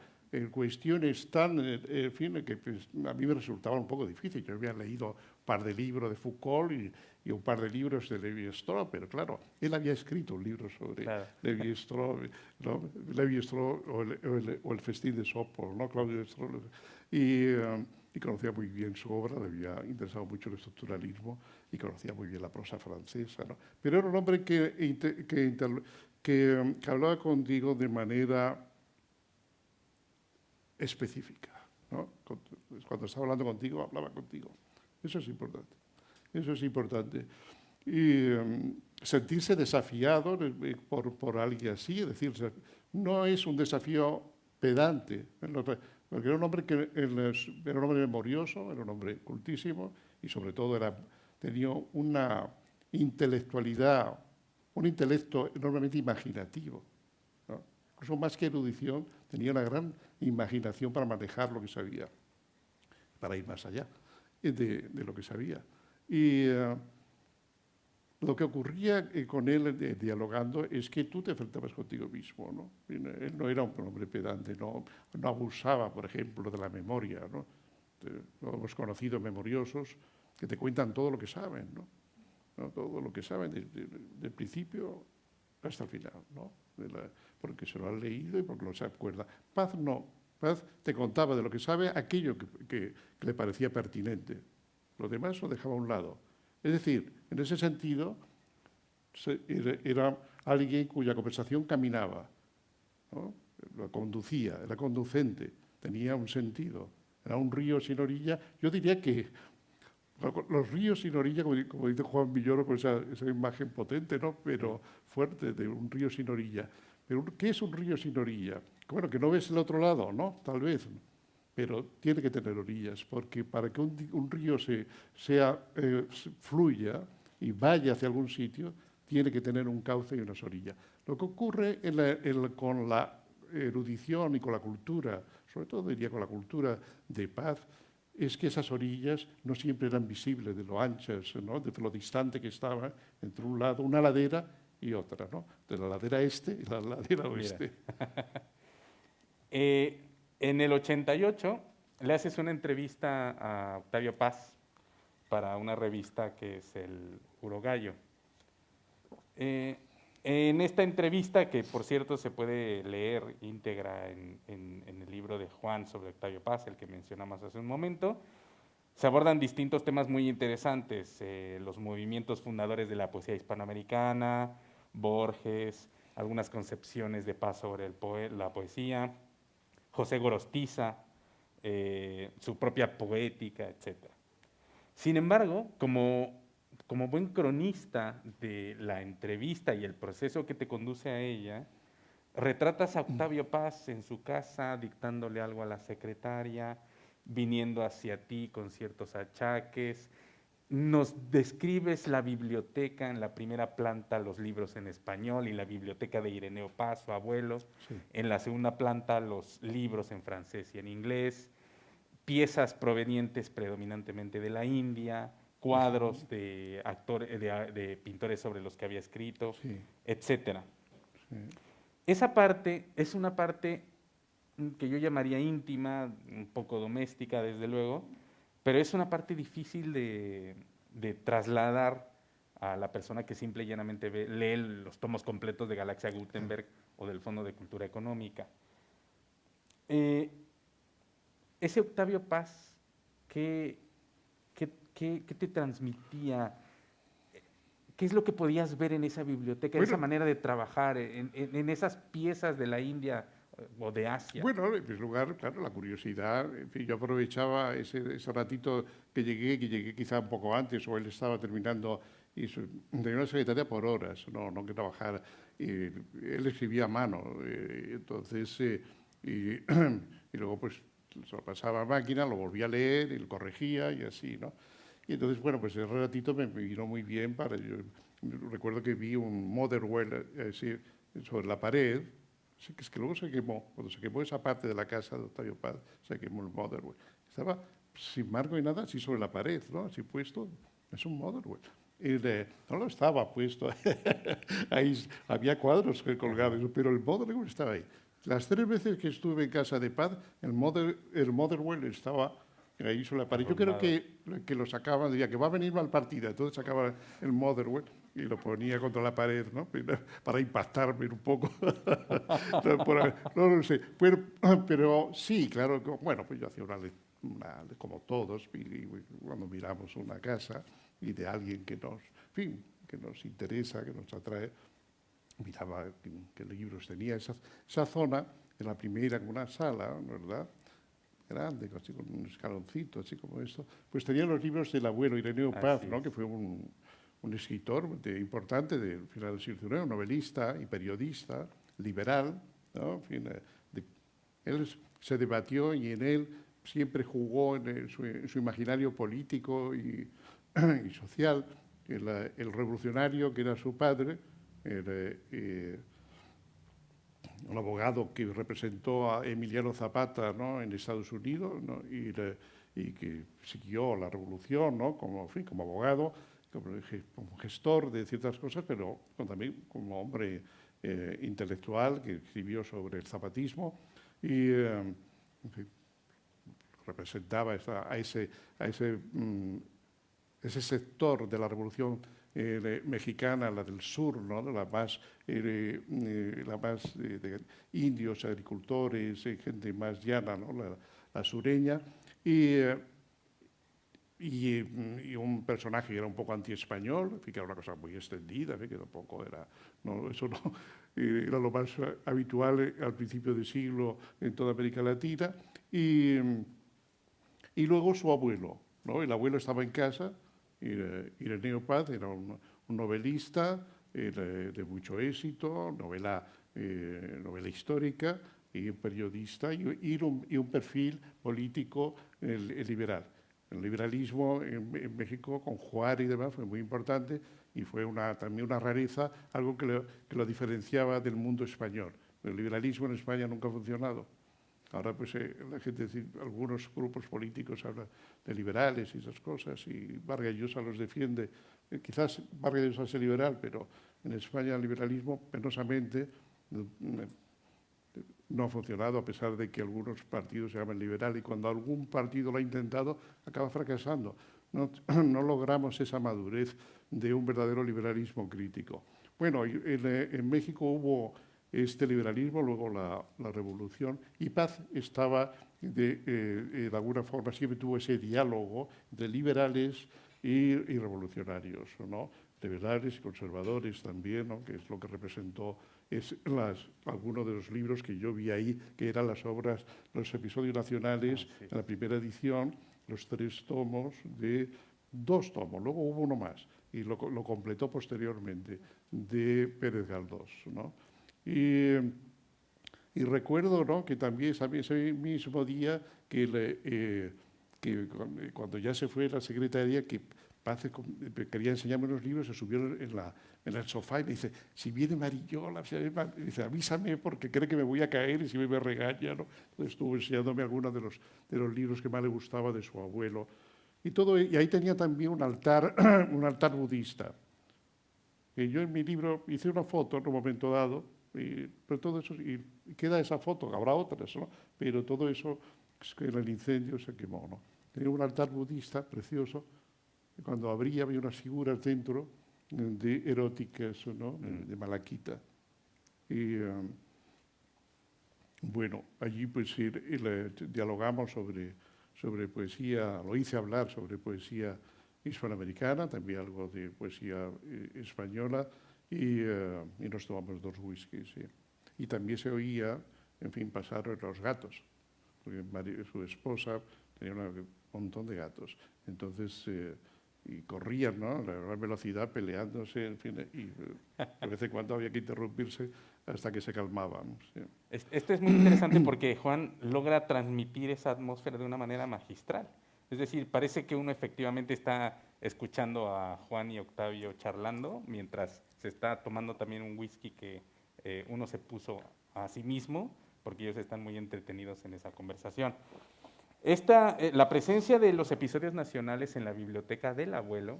cuestiones tan, en fin, que pues, a mí me resultaba un poco difícil. Yo había leído un par de libros de Foucault y un par de libros de Lévi-Strauss, pero claro, él había escrito un libro sobre Lévi-Strauss, ¿no? Lévi-Strauss o el Festín de Sopor, ¿no? Claudio Strauss. Y conocía muy bien su obra, le había interesado mucho el estructuralismo y conocía muy bien la prosa francesa, ¿no? Pero era un hombre que hablaba contigo de manera específica, ¿no? Cuando estaba hablando contigo, hablaba contigo. Eso es importante. Eso es importante. Y sentirse desafiado por alguien así, es decir, no es un desafío pedante, porque era un hombre era un hombre memorioso, era un hombre cultísimo y sobre todo tenía una intelectualidad, un intelecto enormemente imaginativo, ¿no? Incluso más que erudición, tenía una gran imaginación para manejar lo que sabía, para ir más allá de lo que sabía. Y lo que ocurría con él dialogando es que tú te enfrentabas contigo mismo, ¿no? Él no era un hombre pedante, no abusaba, por ejemplo, de la memoria, ¿no? Lo hemos conocido memoriosos que te cuentan todo lo que saben, ¿no? Todo lo que saben del principio hasta el final, ¿no? Porque se lo han leído y porque lo se acuerda. Paz no. Paz te contaba de lo que sabe aquello que le parecía pertinente. Lo demás lo dejaba a un lado. Es decir, en ese sentido, era alguien cuya conversación caminaba, ¿no? Lo conducía, era conducente, tenía un sentido. Era un río sin orilla. Yo diría que los ríos sin orilla, como dice Juan Villoro, con esa imagen potente, ¿no? Pero fuerte, de un río sin orilla. Pero ¿qué es un río sin orilla? Bueno, que no ves el otro lado, ¿no? Tal vez. Pero tiene que tener orillas, porque para que un río fluya y vaya hacia algún sitio, tiene que tener un cauce y unas orillas. Lo que ocurre con la erudición y con la cultura, sobre todo diría con la cultura de Paz, es que esas orillas no siempre eran visibles de lo anchas, ¿no? De lo distante que estaba entre un lado, una ladera y otra, ¿no? De la ladera este y la ladera oeste. En el 88 le haces una entrevista a Octavio Paz para una revista que es el Urogallo. En esta entrevista, que por cierto se puede leer íntegra en el libro de Juan sobre Octavio Paz, el que mencionamos hace un momento, se abordan distintos temas muy interesantes, los movimientos fundadores de la poesía hispanoamericana, Borges, algunas concepciones de Paz sobre la poesía, José Gorostiza, su propia poética, etc. Sin embargo, como buen cronista de la entrevista y el proceso que te conduce a ella, retratas a Octavio Paz en su casa dictándole algo a la secretaria, viniendo hacia ti con ciertos achaques. Nos describes la biblioteca, en la primera planta los libros en español y la biblioteca de Ireneo Paz, su abuelo. Sí. En la segunda planta los libros en francés y en inglés, piezas provenientes predominantemente de la India, cuadros de pintores sobre los que había escrito, sí, etcétera. Sí. Esa parte es una parte que yo llamaría íntima, un poco doméstica, desde luego, pero es una parte difícil de trasladar a la persona que simple y llanamente lee los tomos completos de Galaxia Gutenberg o del Fondo de Cultura Económica. Ese Octavio Paz, ¿qué te transmitía? ¿Qué es lo que podías ver en esa biblioteca, en esa manera de trabajar, en esas piezas de la India o de Asia? Bueno, en primer lugar, claro, la curiosidad. En fin, yo aprovechaba ese ratito que llegué quizá un poco antes, o él estaba terminando, y tenía una secretaria por horas, no que trabajar. Él escribía a mano, entonces, y luego pues se lo pasaba a máquina, lo volvía a leer, y lo corregía y así, ¿no? Y entonces, bueno, pues ese ratito me vino muy bien para... Yo recuerdo que vi un Motherwell sobre la pared. Sí, que es que luego se quemó. Cuando se quemó esa parte de la casa de Octavio Paz, se quemó el Motherwell. Estaba sin marco y nada, así sobre la pared, ¿no? Así puesto. Es un Motherwell. No lo estaba puesto. Ahí había cuadros colgados, pero el Motherwell estaba ahí. Las 3 veces que estuve en casa de Paz, el Motherwell estaba ahí sobre la pared. Yo creo que lo sacaban, decía que va a venir mal partida, entonces sacaba el Motherwell y lo ponía contra la pared, ¿no? Para impactarme un poco. No lo sé. Pero sí, claro, bueno, pues yo hacía como todos, y cuando miramos una casa y de alguien que nos, en fin, que nos interesa, que nos atrae, miraba qué libros tenía. Esa zona, en la primera, en una sala, ¿verdad?, grande, así con un escaloncito, así como esto, pues tenía los libros del abuelo Ireneo Paz, ¿no?, que fue un escritor importante del final del siglo XIX, novelista y periodista, liberal, ¿no? En fin, él se debatió y en él siempre jugó en su imaginario político y social, el revolucionario que era su padre, un abogado que representó a Emiliano Zapata, ¿no?, en Estados Unidos, ¿no?, y que siguió la revolución, ¿no?, como abogado, como gestor de ciertas cosas, pero también como hombre intelectual que escribió sobre el zapatismo y en fin, representaba ese sector de la revolución mexicana, la del sur, ¿no? la más de indios, agricultores, gente más llana, ¿no? la sureña, y un personaje que era un poco anti-español, que era una cosa muy extendida, que tampoco era, eso no era lo más habitual al principio del siglo en toda América Latina, y luego su abuelo, ¿no? El abuelo estaba en casa, Ireneo Paz era un novelista de mucho éxito, novela histórica, y un periodista, y un perfil político liberal. El liberalismo en México, con Juárez y demás, fue muy importante y fue también una rareza, algo que lo diferenciaba del mundo español. El liberalismo en España nunca ha funcionado. Ahora, pues, la gente, algunos grupos políticos hablan de liberales y esas cosas, y Vargas Llosa los defiende. Quizás Vargas Llosa sea liberal, pero en España el liberalismo, penosamente, no ha funcionado, a pesar de que algunos partidos se llaman liberal, y cuando algún partido lo ha intentado, acaba fracasando. No logramos esa madurez de un verdadero liberalismo crítico. Bueno, en México hubo este liberalismo, luego la revolución, y Paz estaba, de alguna forma, siempre tuvo ese diálogo de liberales y revolucionarios, ¿no? Liberales y conservadores también, ¿no? Que es lo que representó algunos de los libros que yo vi ahí, que eran las obras, los episodios nacionales, sí. en la primera edición, los 3 tomos, 2 tomos, luego hubo uno más, y lo completó posteriormente, de Pérez Galdós, ¿no? Y recuerdo, ¿no?, que también ese mismo día que cuando ya se fue la secretaria, que quería enseñarme unos libros, se subió en el sofá y me dice, si viene Marillol, dice, avísame porque cree que me voy a caer y si me regaña, ¿no? Entonces estuvo enseñándome algunos de los libros que más le gustaba de su abuelo. Y ahí tenía también un altar, un altar budista. Y yo en mi libro hice una foto en un momento dado, pero todo eso, y queda esa foto, habrá otras, ¿no? Pero todo eso, es que en el incendio se quemó, ¿no? Tenía un altar budista precioso, y cuando abría había unas figuras dentro eróticas, ¿no? De malaquita. Y bueno, allí pues dialogamos sobre poesía, lo hice hablar sobre poesía hispanoamericana, también algo de poesía española, y nos tomamos 2 whiskies. ¿Sí? Y también se oía, en fin, pasar los gatos, porque su esposa tenía un montón de gatos. Entonces, y corrían, ¿no?, a gran velocidad, peleándose, en fin, y de vez en cuando había que interrumpirse hasta que se calmaban. ¿Sí? Esto es muy interesante porque Juan logra transmitir esa atmósfera de una manera magistral. Es decir, parece que uno efectivamente está escuchando a Juan y Octavio charlando mientras se está tomando también un whisky que uno se puso a sí mismo, porque ellos están muy entretenidos en esa conversación. La presencia de los episodios nacionales en la biblioteca del abuelo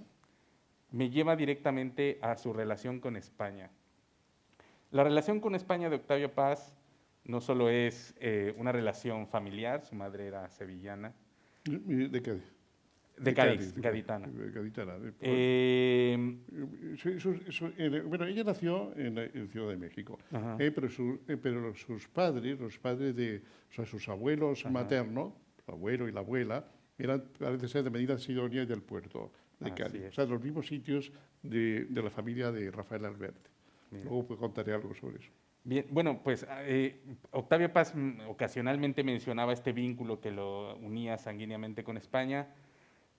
me lleva directamente a su relación con España. La relación con España de Octavio Paz no solo es una relación familiar, su madre era sevillana. ¿De qué? De Cádiz, gaditana. Gaditana. Bueno, ella nació en Ciudad de México, pero sus padres, o sea, sus abuelos maternos, el abuelo y la abuela, parece ser de Medina Sidonia y del puerto de Cádiz. O sea, los mismos sitios de la familia de Rafael Alberti. Bien. Luego pues contaré algo sobre eso. Bien, bueno, pues Octavio Paz ocasionalmente mencionaba este vínculo que lo unía sanguíneamente con España,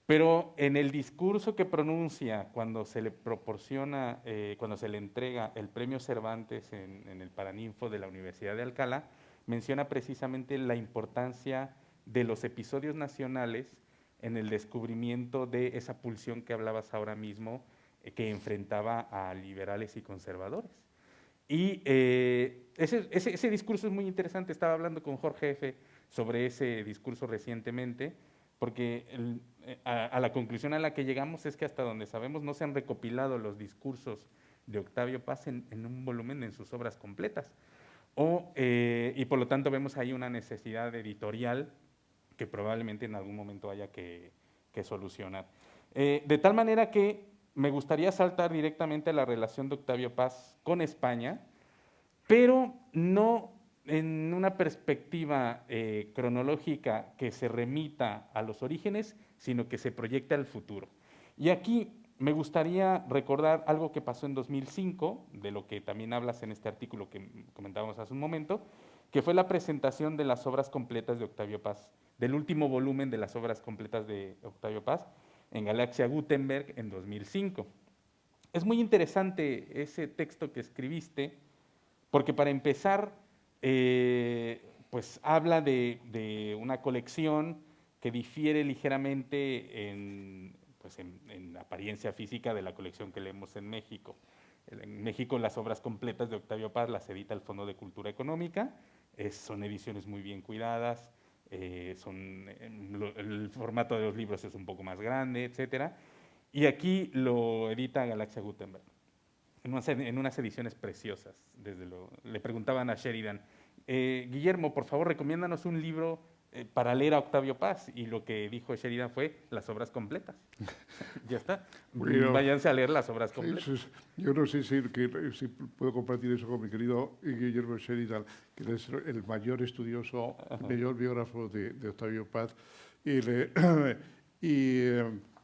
pero en el discurso que pronuncia cuando se le proporciona, cuando se le entrega el premio Cervantes en el Paraninfo de la Universidad de Alcalá, menciona precisamente la importancia de los episodios nacionales en el descubrimiento de esa pulsión que hablabas ahora mismo, que enfrentaba a liberales y conservadores. Y ese discurso es muy interesante. Estaba hablando con Jorge F. sobre ese discurso recientemente, porque a la conclusión a la que llegamos es que hasta donde sabemos no se han recopilado los discursos de Octavio Paz en un volumen en sus obras completas. Y por lo tanto vemos ahí una necesidad editorial que probablemente en algún momento haya que solucionar. De tal manera que me gustaría saltar directamente a la relación de Octavio Paz con España, pero no en una perspectiva cronológica que se remita a los orígenes, sino que se proyecta al futuro. Y aquí me gustaría recordar algo que pasó en 2005, de lo que también hablas en este artículo que comentábamos hace un momento, que fue la presentación de las obras completas de Octavio Paz, del último volumen de las obras completas de Octavio Paz, en Galaxia Gutenberg en 2005. Es muy interesante ese texto que escribiste, porque para empezar, pues habla de una colección que difiere ligeramente pues en apariencia física de la colección que leemos en México. En México las obras completas de Octavio Paz las edita el Fondo de Cultura Económica, son ediciones muy bien cuidadas, el formato de los libros es un poco más grande, etcétera. Y aquí lo edita Galaxia Gutenberg, en unas ediciones preciosas. Le preguntaban a Sheridan, Guillermo, por favor, recomiéndanos un libro para leer a Octavio Paz. Y lo que dijo Sheridan fue las obras completas. Ya está. Bueno, váyanse a leer las obras completas. Yo no sé si puedo compartir eso con mi querido Guillermo Sheridan, que es el mayor estudioso, el mayor biógrafo de Octavio Paz,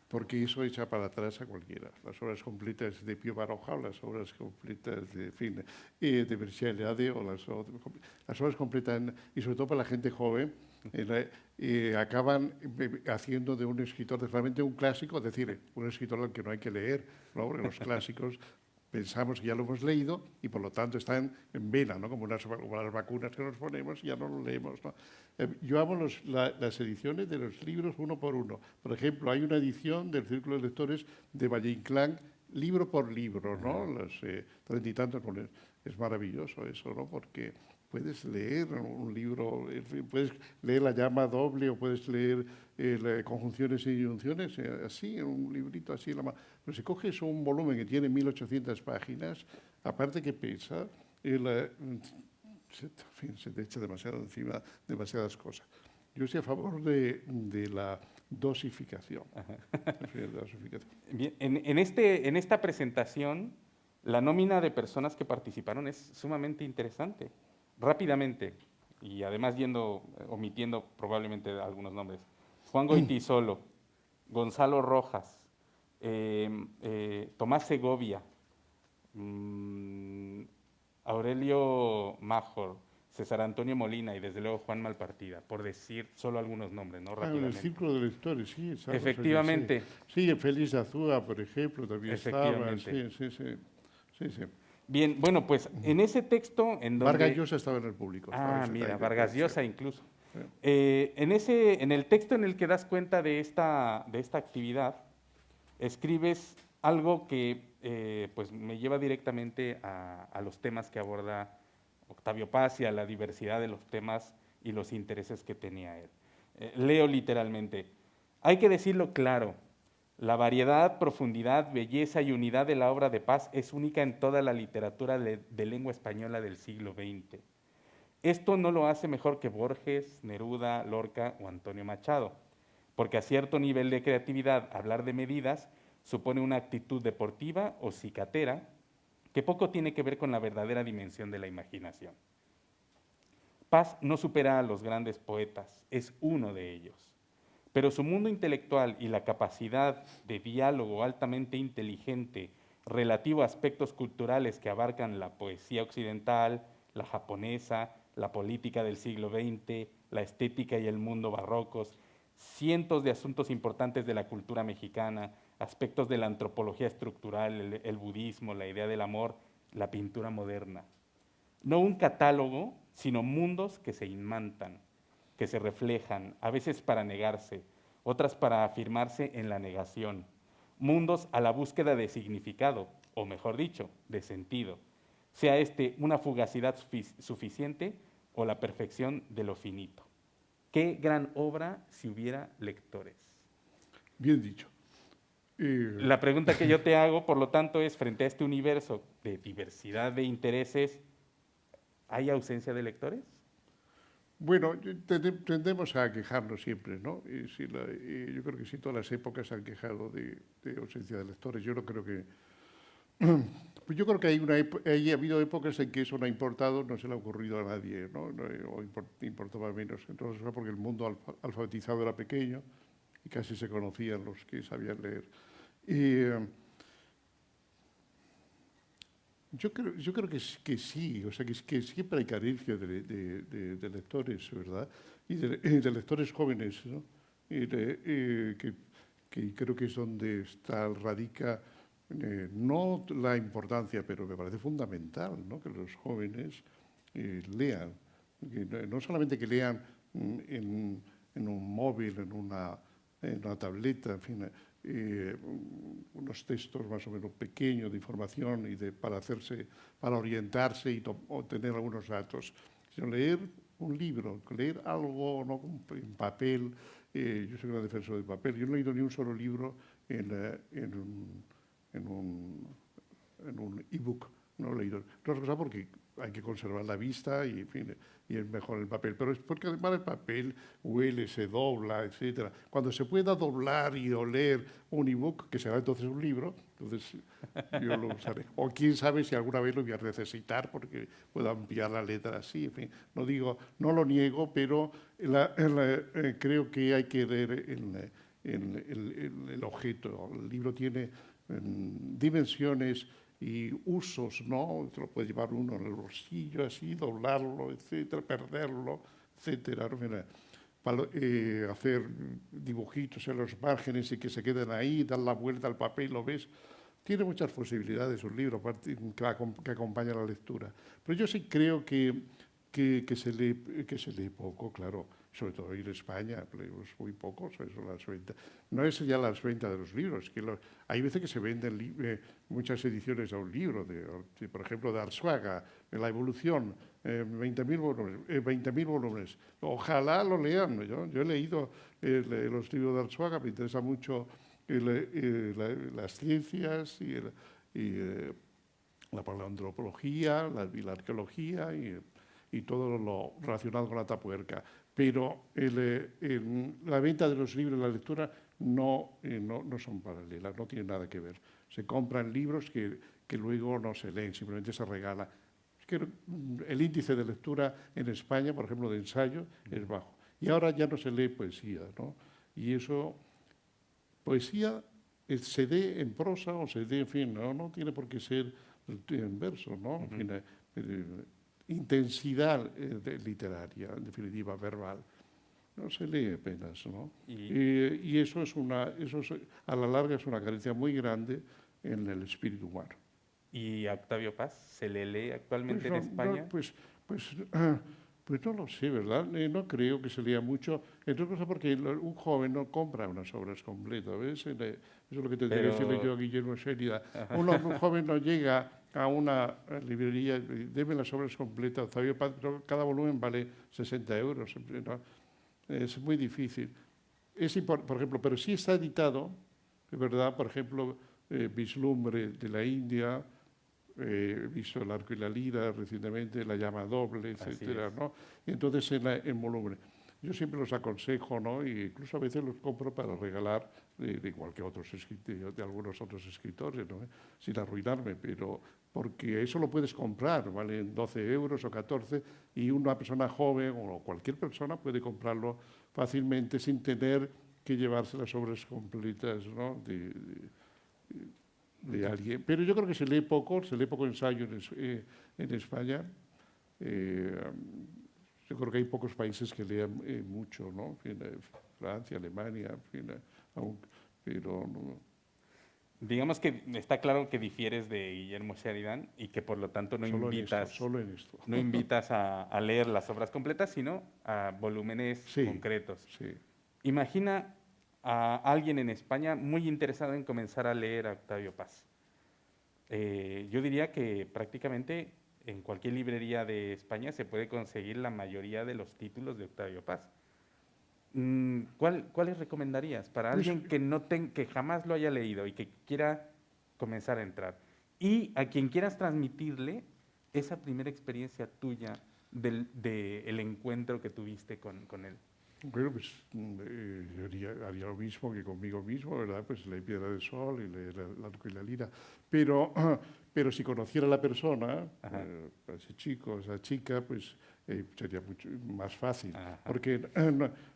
porque eso echa para atrás a cualquiera. Las obras completas de Pío Baroja, o las obras completas de Mircea Eliade, o las obras completas, y sobre todo para la gente joven, acaban haciendo de un escritor realmente un clásico, es decir, un escritor al que no hay que leer, ¿no? Porque los clásicos pensamos que ya lo hemos leído y por lo tanto están en vena, ¿no? Como las vacunas que nos ponemos y ya no lo leemos, ¿no? Yo amo las ediciones de los libros uno por uno. Por ejemplo, hay una edición del Círculo de Lectores de Valle Inclán, libro por libro, ¿no? Los 30 y tantos. Es maravilloso eso, ¿no? Porque puedes leer un libro, puedes leer La llama doble o puedes leer conjunciones y disyunciones, así, en un librito así. Pero si coges un volumen que tiene 1800 páginas, aparte que pesa, se te echa demasiado encima, demasiadas cosas. Yo estoy a favor de la dosificación. Bien, en esta presentación, la nómina de personas que participaron es sumamente interesante. Rápidamente, y además omitiendo probablemente algunos nombres, Juan Goytisolo, Gonzalo Rojas, Tomás Segovia, Aurelio Major, César Antonio Molina y desde luego Juan Malpartida, por decir solo algunos nombres, ¿no? En el Círculo de Lectores, sí. Efectivamente. Sí, Félix de Azúa, por ejemplo, también estaba. Sí. Bien, bueno, pues en ese texto en donde... Vargas Llosa estaba en el público. Mira, Vargas Llosa incluso. Sí. En el texto en el que das cuenta de esta actividad, escribes algo que pues me lleva directamente a los temas que aborda Octavio Paz y a la diversidad de los temas y los intereses que tenía él. Leo literalmente, hay que decirlo claro, la variedad, profundidad, belleza y unidad de la obra de Paz es única en toda la literatura de lengua española del siglo XX. Esto no lo hace mejor que Borges, Neruda, Lorca o Antonio Machado, porque a cierto nivel de creatividad hablar de medidas supone una actitud deportiva o cicatera que poco tiene que ver con la verdadera dimensión de la imaginación. Paz no supera a los grandes poetas, es uno de ellos. Pero su mundo intelectual y la capacidad de diálogo altamente inteligente relativo a aspectos culturales que abarcan la poesía occidental, la japonesa, la política del siglo XX, la estética y el mundo barrocos, cientos de asuntos importantes de la cultura mexicana, aspectos de la antropología estructural, el budismo, la idea del amor, la pintura moderna. No un catálogo, sino mundos que se inmantan, que se reflejan, a veces para negarse, otras para afirmarse en la negación. Mundos a la búsqueda de significado, o mejor dicho, de sentido, sea este una fugacidad suficiente o la perfección de lo finito. qué gran obra si hubiera lectores. Bien dicho. La pregunta que yo te hago, por lo tanto, es, frente a este universo de diversidad de intereses, ¿hay ausencia de lectores? Bueno, tendemos a quejarnos siempre, ¿no? Yo creo que sí, todas las épocas se han quejado de ausencia de lectores. Yo no creo que... Pues yo creo que ha habido épocas en que eso no ha importado, no se le ha ocurrido a nadie, ¿no? O importaba menos. Entonces fue porque el mundo alfabetizado era pequeño y casi se conocían los que sabían leer. Yo creo que sí, o sea, que siempre hay carencia de lectores, ¿verdad? Y de lectores jóvenes, ¿no? Que creo que es donde radica no la importancia, pero me parece fundamental, ¿no? Que los jóvenes lean. No solamente que lean en un móvil, en una tableta, en fin, unos textos más o menos pequeños de información y para orientarse y obtener algunos datos, sino leer un libro, leer algo, ¿no? En papel. Yo soy un defensor del papel. Yo no he leído ni un solo libro en un ebook, no he leído. No es cosa porque hay que conservar la vista y, en fin, y es mejor el papel. Pero es porque además el papel huele, se dobla, etcétera. Cuando se pueda doblar y oler un ebook, que será entonces un libro, entonces yo lo usaré. O quién sabe si alguna vez lo voy a necesitar porque puedo ampliar la letra así. En fin, no lo niego, pero creo que hay que leer el objeto. El libro tiene dimensiones y usos, ¿no? Te lo puede llevar uno en el bolsillo, así, doblarlo, etcétera, perderlo, etcétera. Hacer dibujitos en los márgenes y que se queden ahí, dar la vuelta al papel, lo ves. Tiene muchas posibilidades un libro que acompaña la lectura. Pero yo sí creo que se lee poco, claro, sobre todo en España, leemos muy poco, las ventas. No es ya las ventas de los libros, hay veces que se venden muchas ediciones de un libro, por ejemplo, de Arzuaga, de La Evolución, 20.000 volúmenes. Ojalá lo lean. Yo he leído los libros de Arzuaga, me interesa mucho las ciencias y la paleoantropología, la arqueología y todo lo relacionado con la Atapuerca. Pero la venta de los libros, la lectura, no son paralelas, no tienen nada que ver. Se compran libros que luego no se leen, simplemente se regala. Es que el índice de lectura en España, por ejemplo, de ensayo, es bajo. Y ahora ya no se lee poesía, ¿no? Y eso, poesía se dé en prosa o se dé, en fin, no tiene por qué ser en verso, ¿no? En fin, intensidad literaria, en definitiva, verbal. No se lee apenas, ¿no? Y eso a la larga es una carencia muy grande en el espíritu humano. ¿Y a Octavio Paz se le lee actualmente en España? Pues no lo sé, ¿verdad? No creo que se lea mucho, entre otras cosas porque un joven no compra unas obras completas, ¿ves? Eso es lo que tendría que decirle yo a Guillermo Xérida. Un joven no llega a una librería, deme las obras completas, Octavio Paz, pero cada volumen vale 60 euros, ¿no? Es muy difícil. Por ejemplo, pero sí está editado, es verdad, por ejemplo, Vislumbre de la India, he visto El arco y la lira recientemente, La llama doble, etcétera, ¿no? Y entonces en volumen. Yo siempre los aconsejo, ¿no? E incluso a veces los compro para regalar de algunos otros escritores, ¿no? Sin arruinarme, pero porque eso lo puedes comprar, valen 12 euros o 14, y una persona joven o cualquier persona puede comprarlo fácilmente sin tener que llevarse las obras completas, ¿no? de alguien. Pero yo creo que se lee poco ensayo en España. Yo creo que hay pocos países que lean mucho, ¿no? Francia, Alemania, pero no. Digamos que está claro que difieres de Guillermo Sheridan y que por lo tanto no invitas a leer las obras completas, sino a volúmenes concretos. Sí. Imagina a alguien en España muy interesado en comenzar a leer a Octavio Paz. Yo diría que prácticamente en cualquier librería de España se puede conseguir la mayoría de los títulos de Octavio Paz. ¿Cuáles recomendarías para Pues, alguien que, que jamás lo haya leído y que quiera comenzar a entrar? Y a quien quieras transmitirle esa primera experiencia tuya del encuentro que tuviste con él. bueno, pues yo haría lo mismo que conmigo mismo, ¿verdad? Pues leer Piedra del Sol y leer la Luca y la Lira. Pero, pero si conociera a la persona, Ajá, a ese chico, a esa chica, pues sería mucho más fácil. ajá, Porque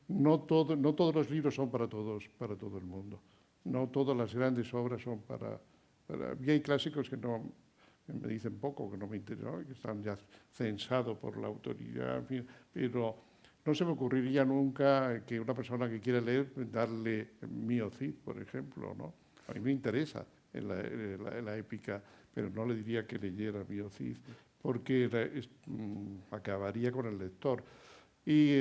no todos los libros son para todos, para todo el mundo. No todas las grandes obras son y hay clásicos que no que me dicen poco, que no me interesan, que están ya censados por la autoridad, en fin, pero no se me ocurriría nunca que una persona que quiere leer, darle Mio Cid, por ejemplo, ¿no? A mí me interesa en la épica, pero no le diría que leyera Mio Cid, porque acabaría con el lector. Y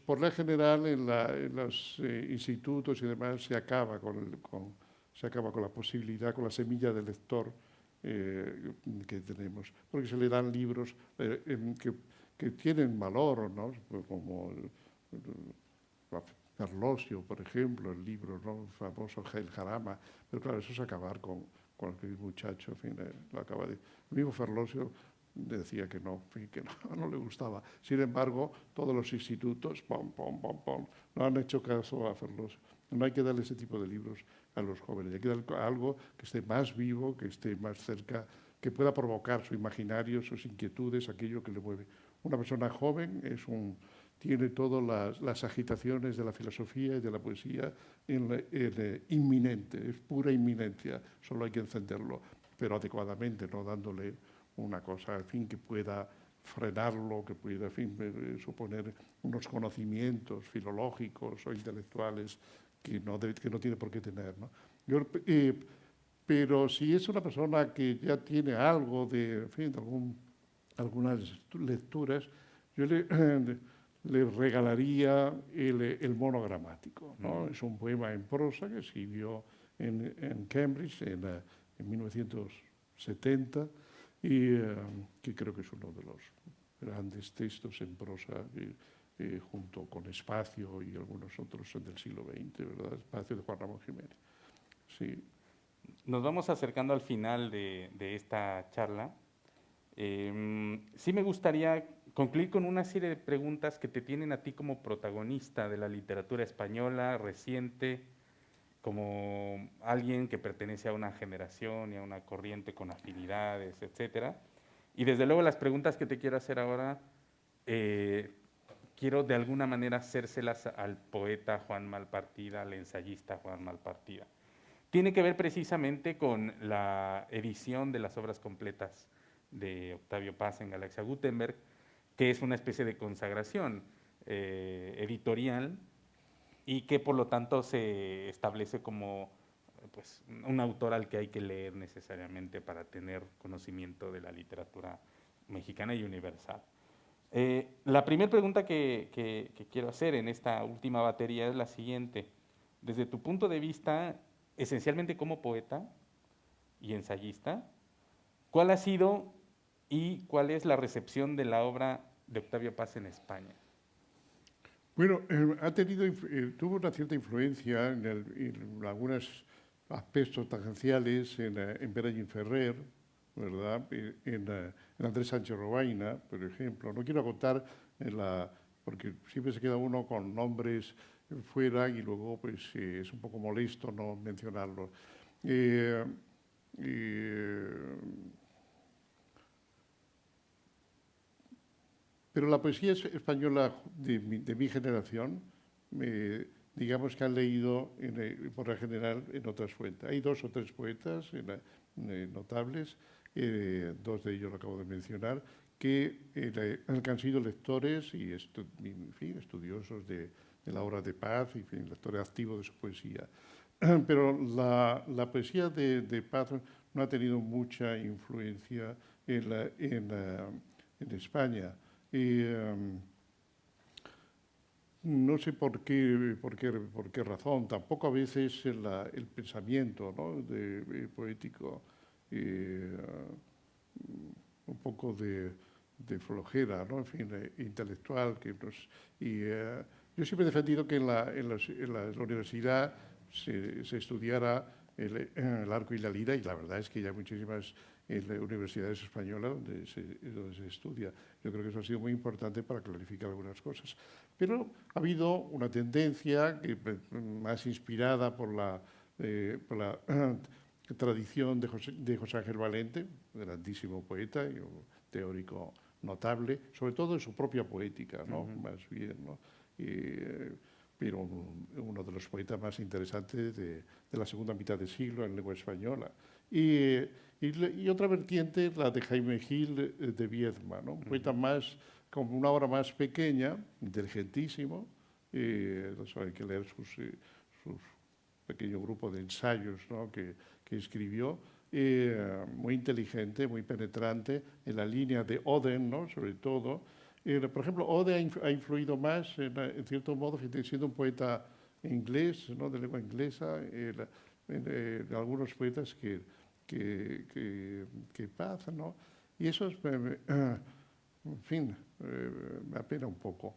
por la general, en los institutos y demás, se acaba con la posibilidad, con la semilla del lector que tenemos, porque se le dan libros que tienen valor, ¿no? Como Ferlosio, por ejemplo, el libro, ¿no? El famoso El Jarama, pero claro, eso es acabar con aquel muchacho, en fin, lo acaba de... El mismo Ferlosio decía que no, que no, no le gustaba. Sin embargo, todos los institutos, pom, pom, pom, pom, no han hecho caso a Ferlosio. No hay que darle ese tipo de libros a los jóvenes, hay que darle algo que esté más vivo, que esté más cerca, que pueda provocar su imaginario, sus inquietudes, aquello que le mueve. Una persona joven tiene todas las agitaciones de la filosofía y de la poesía inminente, es pura inminencia, solo hay que encenderlo, pero adecuadamente, no dándole una cosa, en fin, que pueda frenarlo, que pueda, en fin, suponer unos conocimientos filológicos o intelectuales que no tiene por qué tener, ¿no? Yo, pero si es una persona que ya tiene algo de, en fin, algunas lecturas, yo le regalaría el monogramático, ¿no? Es un poema en prosa que escribió en Cambridge en 1970 y que creo que es uno de los grandes textos en prosa junto con Espacio y algunos otros del siglo XX, ¿verdad? Espacio de Juan Ramón Jiménez. Sí. Nos vamos acercando al final de esta charla. Sí me gustaría concluir con una serie de preguntas que te tienen a ti como protagonista de la literatura española reciente, como alguien que pertenece a una generación y a una corriente con afinidades, etcétera. Y desde luego las preguntas que te quiero hacer ahora, eh, quiero de alguna manera hacérselas al poeta Juan Malpartida, al ensayista Juan Malpartida. Tiene que ver precisamente con la edición de las obras completas de Octavio Paz en Galaxia Gutenberg, que es una especie de consagración editorial y que por lo tanto se establece como pues, un autor al que hay que leer necesariamente para tener conocimiento de la literatura mexicana y universal. La primera pregunta que quiero hacer en esta última batería es la siguiente. Desde tu punto de vista, esencialmente como poeta y ensayista, ¿cuál ha sido y cuál es la recepción de la obra de Octavio Paz en España? Bueno, tuvo una cierta influencia en algunos aspectos tangenciales en Benjamin Ferrer, ¿verdad? En Andrés Sánchez Robaina, por ejemplo. No quiero contar porque siempre se queda uno con nombres fuera y luego pues es un poco molesto no mencionarlos. Eh, eh, Pero la poesía española de mi generación, digamos que han leído por lo general en otras fuentes. Hay dos o tres poetas notables, dos de ellos lo acabo de mencionar, que han sido lectores y en fin, estudiosos de la obra de Paz y en fin, lectores activos de su poesía. Pero la poesía de Paz no ha tenido mucha influencia en España. No sé por qué razón, tampoco a veces el pensamiento, ¿no? Poético, eh, un poco de flojera, ¿no? En fin, intelectual, Yo siempre he defendido que en la universidad se estudiara el arco y la lira, y la verdad es que ya hay muchísimas universidades españolas donde se estudia. Yo creo que eso ha sido muy importante para clarificar algunas cosas. Pero ha habido una tendencia más inspirada por la tradición de José Ángel Valente, grandísimo poeta y un teórico notable, sobre todo en su propia poética, ¿no? Más bien, ¿no? Pero uno de los poetas más interesantes de la segunda mitad del siglo en lengua española. Y otra vertiente, la de Jaime Gil de Viedma, ¿no? Un poeta más, como una obra más pequeña, inteligentísimo, hay que leer sus pequeño grupo de ensayos, ¿no? que escribió, muy inteligente, muy penetrante, en la línea de Oden, ¿no? Sobre todo. Por ejemplo, Oden ha influido más, en cierto modo, siendo un poeta inglés, ¿no? De lengua inglesa, en algunos poetas que Paz, ¿no? Y eso, en fin, me apena un poco.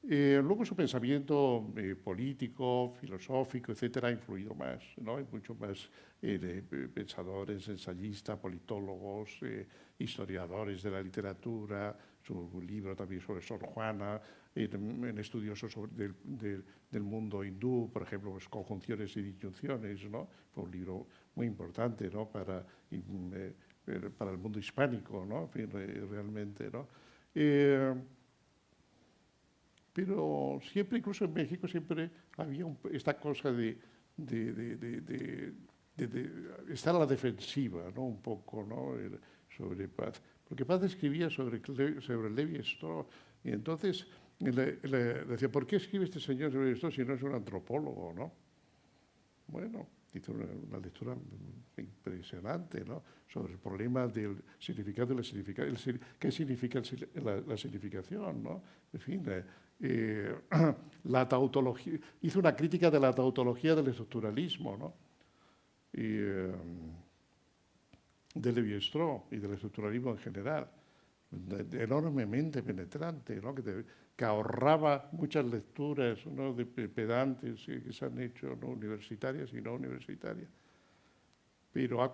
Luego su pensamiento político, filosófico, etcétera, ha influido más, ¿no? Hay mucho más pensadores, ensayistas, politólogos, historiadores de la literatura, su libro también sobre Sor Juana, en estudiosos del mundo hindú, por ejemplo, pues, Conjunciones y Disyunciones, ¿no? Fue un libro muy importante, ¿no? Para el mundo hispánico, ¿no? En fin, realmente, ¿no? Pero siempre, incluso en México, siempre había esta cosa de estar a la defensiva, ¿no? Un poco, ¿no? Sobre Paz. Porque Paz escribía sobre Lévi-Strauss, y entonces le decía, ¿por qué escribe este señor sobre esto si no es un antropólogo, ¿no? Bueno, hizo una lectura impresionante, ¿no? Sobre el problema del significado y la significación, qué significa la significación, ¿no? En fin, la tautología, hizo una crítica de la tautología del estructuralismo, ¿no? Y de Lévi-Strauss y del estructuralismo en general, enormemente penetrante, ¿no? Que ahorraba muchas lecturas, ¿no? De pedantes que se han hecho, ¿no? Universitarias y no universitarias. Pero le ha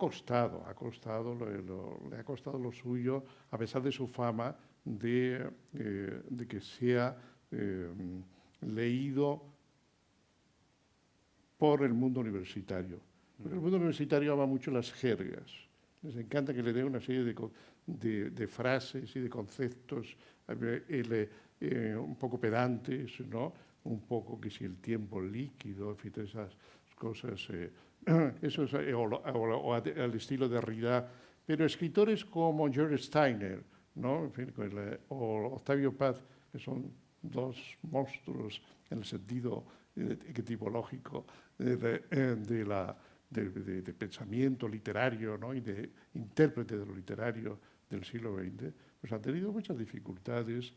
costado lo suyo, a pesar de su fama, de que sea leído por el mundo universitario. Porque el mundo universitario ama mucho las jergas. Les encanta que le dé una serie de frases y de conceptos un poco pedantes, ¿no? Un poco que si el tiempo líquido, en fin, todas esas cosas. Eso es o al estilo de Derrida. Pero escritores como George Steiner, ¿no? En fin, o Octavio Paz, que son dos monstruos en el sentido etimológico de pensamiento literario, ¿no? Y de intérprete de lo literario del siglo XX, pues han tenido muchas dificultades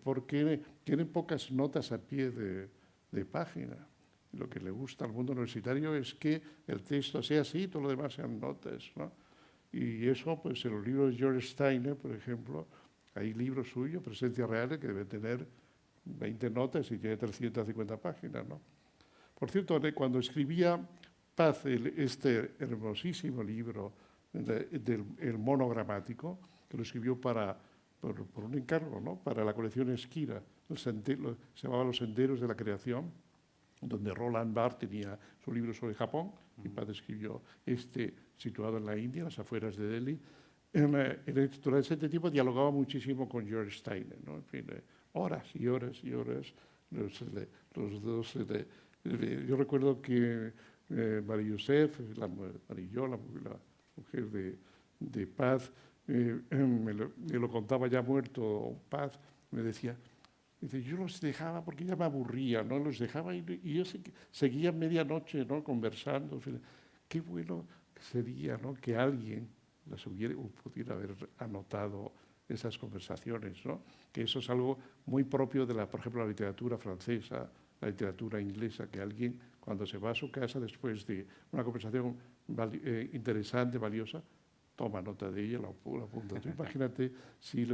porque tienen pocas notas a pie de página. Lo que le gusta al mundo universitario es que el texto sea así y todo lo demás sean notas, ¿no? Y eso, pues en los libros de George Steiner, por ejemplo, hay libros suyos, Presencia Real, que deben tener 20 notas y tiene 350 páginas, ¿no? Por cierto, cuando escribía Paz este hermosísimo libro, el monogramático, que lo escribió por un encargo, ¿no? Para la colección Esquira, se llamaba Los Senderos de la Creación, donde Roland Barthes tenía su libro sobre Japón, y Paz escribió situado en la India, en las afueras de Delhi. Durante ese tiempo dialogaba muchísimo con George Steiner, ¿no? En fin, horas y horas y horas, los dos. Yo recuerdo que María Josef, la mujer de Paz, me lo contaba ya muerto Paz, me decía, yo los dejaba porque ya me aburría, ¿no? Los dejaba y yo seguía medianoche, ¿no? Conversando. Qué bueno sería, ¿no? Que alguien pudiera haber anotado esas conversaciones, ¿no? Que eso es algo muy propio de por ejemplo, la literatura francesa, la literatura inglesa, que alguien cuando se va a su casa después de una conversación interesante, valiosa, toma nota de ella, la apunta. Tú imagínate si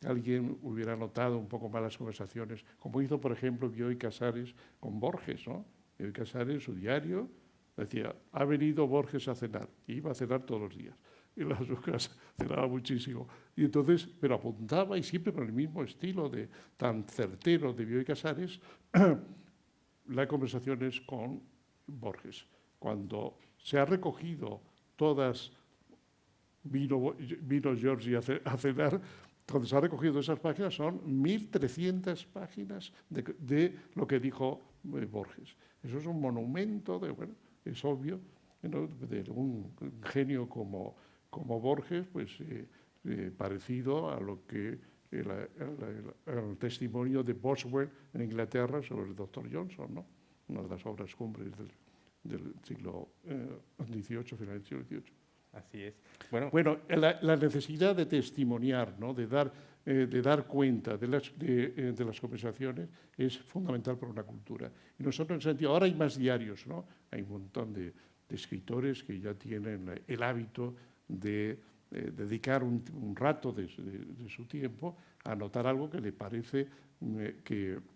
alguien hubiera notado un poco más las conversaciones, como hizo, por ejemplo, Bioy Casares con Borges, ¿no? Bioy Casares, en su diario, decía, ha venido Borges a cenar, y iba a cenar todos los días. Y las dos cenaba muchísimo. Y entonces, pero apuntaba, y siempre con el mismo estilo tan certero de Bioy Casares, las conversaciones con Borges. Cuando se ha recogido todas, vino Giorgi a cenar, cuando se ha recogido esas páginas son 1.300 páginas de lo que dijo Borges. Eso es un monumento, bueno, es obvio, ¿no? De un genio como Borges, pues parecido a lo que el testimonio de Boswell en Inglaterra sobre el Dr. Johnson, ¿no? Una de las obras cumbres del siglo XVIII, final del siglo XVIII. Así es. Bueno, la necesidad de testimoniar, ¿no? de dar cuenta de las conversaciones es fundamental para una cultura. Y nosotros, en ese sentido, ahora hay más diarios, ¿no? Hay un montón de escritores que ya tienen el hábito de dedicar un rato de su tiempo a anotar algo que le parece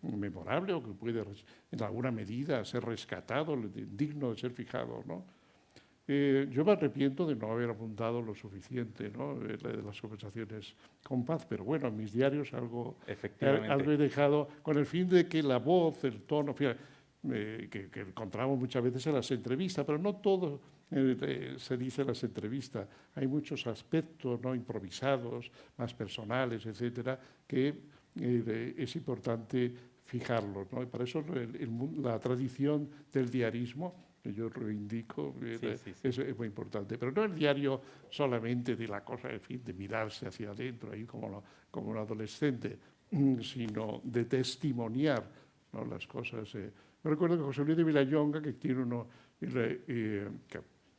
memorable o que puede, en alguna medida, ser rescatado, digno de ser fijado, ¿no? Yo me arrepiento de no haber apuntado lo suficiente, ¿no? De las conversaciones con Paz, pero bueno, en mis diarios algo he dejado con el fin de que la voz, el tono, que encontramos muchas veces en las entrevistas, pero no todo se dice en las entrevistas. Hay muchos aspectos, ¿no? Improvisados, más personales, etcétera, que es importante fijarlos, ¿no? Y para eso la tradición del diarismo, que yo reivindico, es muy importante. Pero no el diario solamente de la cosa, en fin, de mirarse hacia adentro, ahí como un adolescente, sino de testimoniar, ¿no? Las cosas. Yo recuerdo que José Luis de Vilallonga, que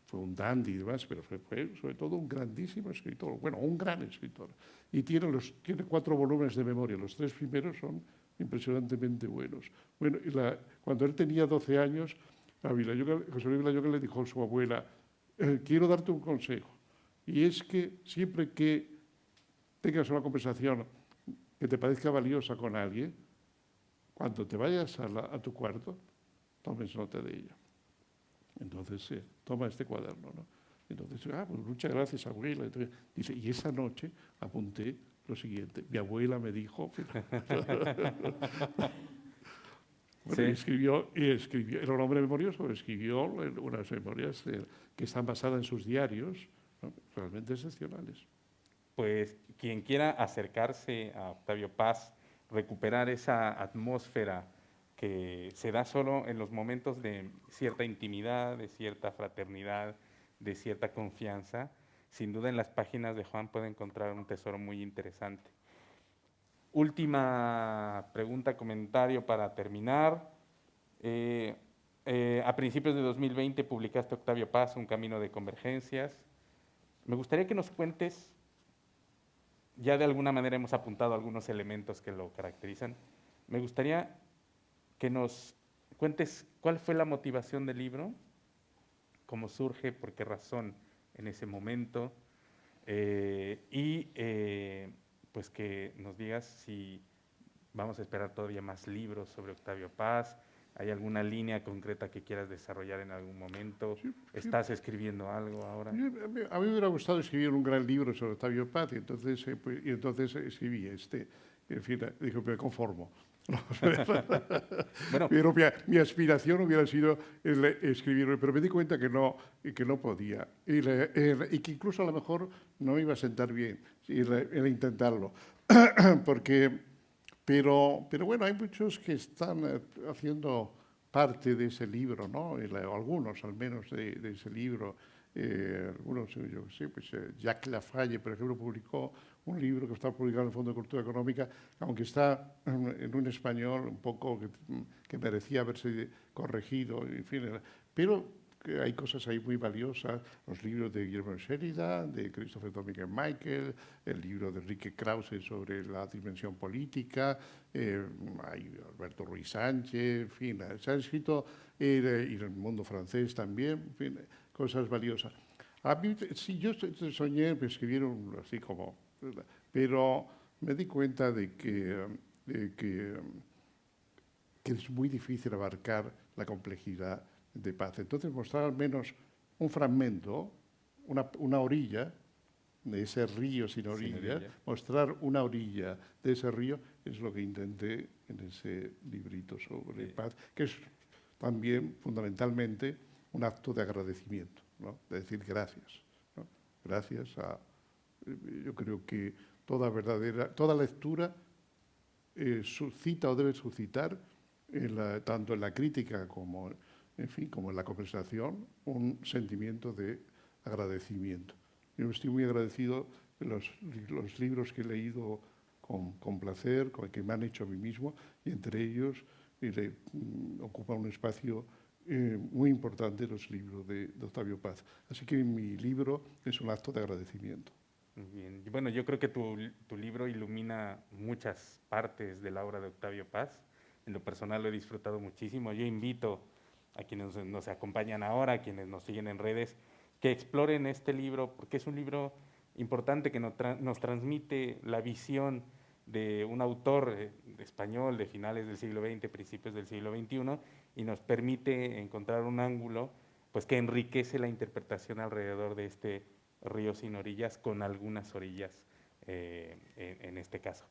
fue un dandy y demás, pero fue sobre todo un grandísimo escritor, bueno, un gran escritor. Y tiene 4 volúmenes de memoria, los 3 primeros son impresionantemente buenos. Bueno, cuando él tenía 12 años, José Luis Vilallonga le dijo a su abuela, quiero darte un consejo, y es que siempre que tengas una conversación que te parezca valiosa con alguien, cuando te vayas a tu cuarto, tomes nota de ella. Entonces, toma este cuaderno, ¿no? Entonces, pues muchas gracias, abuela. Entonces, dice, y esa noche apunté lo siguiente, mi abuela me dijo... Bueno, y escribió, era un hombre memorioso, escribió unas memorias que están basadas en sus diarios, ¿no? Realmente excepcionales. Pues quien quiera acercarse a Octavio Paz, recuperar esa atmósfera que se da solo en los momentos de cierta intimidad, de cierta fraternidad, de cierta confianza, sin duda en las páginas de Juan puede encontrar un tesoro muy interesante. Última pregunta, comentario para terminar. A principios de 2020 publicaste Octavio Paz, Un camino de convergencias. Me gustaría que nos cuentes, ya de alguna manera hemos apuntado algunos elementos que lo caracterizan, me gustaría que nos cuentes cuál fue la motivación del libro, cómo surge, por qué razón en ese momento, pues que nos digas si vamos a esperar todavía más libros sobre Octavio Paz. ¿Hay alguna línea concreta que quieras desarrollar en algún momento? Sí. ¿Estás escribiendo algo ahora? A mí me hubiera gustado escribir un gran libro sobre Octavio Paz y entonces escribí este. En fin, dijo, me conformo. Bueno. Pero mi aspiración hubiera sido escribirlo, pero me di cuenta que no podía y que incluso a lo mejor no me iba a sentar bien el intentarlo. Pero bueno, hay muchos que están haciendo parte de ese libro, ¿no? Algunos al menos de ese libro. Algunos, yo sé, pues Jacques Lafalle, por ejemplo, publicó un libro que está publicado en el Fondo de Cultura Económica, aunque está en un español un poco que merecía haberse corregido, en fin, pero hay cosas ahí muy valiosas, los libros de Guillermo Sheridan, de Christopher Dominic Michael, el libro de Enrique Krause sobre la dimensión política, hay Alberto Ruiz Sánchez, en fin, se ha escrito, y en el mundo francés también, en fin, cosas valiosas. A mí, sí, yo soñé en escribir así como, ¿verdad? Pero me di cuenta de que es muy difícil abarcar la complejidad de Paz. Entonces, mostrar al menos un fragmento, una orilla de ese río sin Sin orilla, orilla. mostrar una orilla de ese río, es lo que intenté en ese librito sobre Paz, que es también fundamentalmente un acto de agradecimiento, ¿no? De decir gracias, ¿no? Gracias a, yo creo que toda lectura suscita o debe suscitar, tanto en la crítica como, en fin, como en la conversación, un sentimiento de agradecimiento. Yo estoy muy agradecido de los libros que he leído con placer, que me han hecho a mí mismo, y entre ellos ocupa un espacio muy importante los libros de Octavio Paz. Así que mi libro es un acto de agradecimiento. Muy bien. Y bueno, yo creo que tu libro ilumina muchas partes de la obra de Octavio Paz. En lo personal lo he disfrutado muchísimo. Yo invito a quienes nos acompañan ahora, a quienes nos siguen en redes, que exploren este libro, porque es un libro importante que nos transmite la visión de un autor español de finales del siglo XX, principios del siglo XXI, y nos permite encontrar un ángulo pues, que enriquece la interpretación alrededor de este río sin orillas, con algunas orillas en este caso.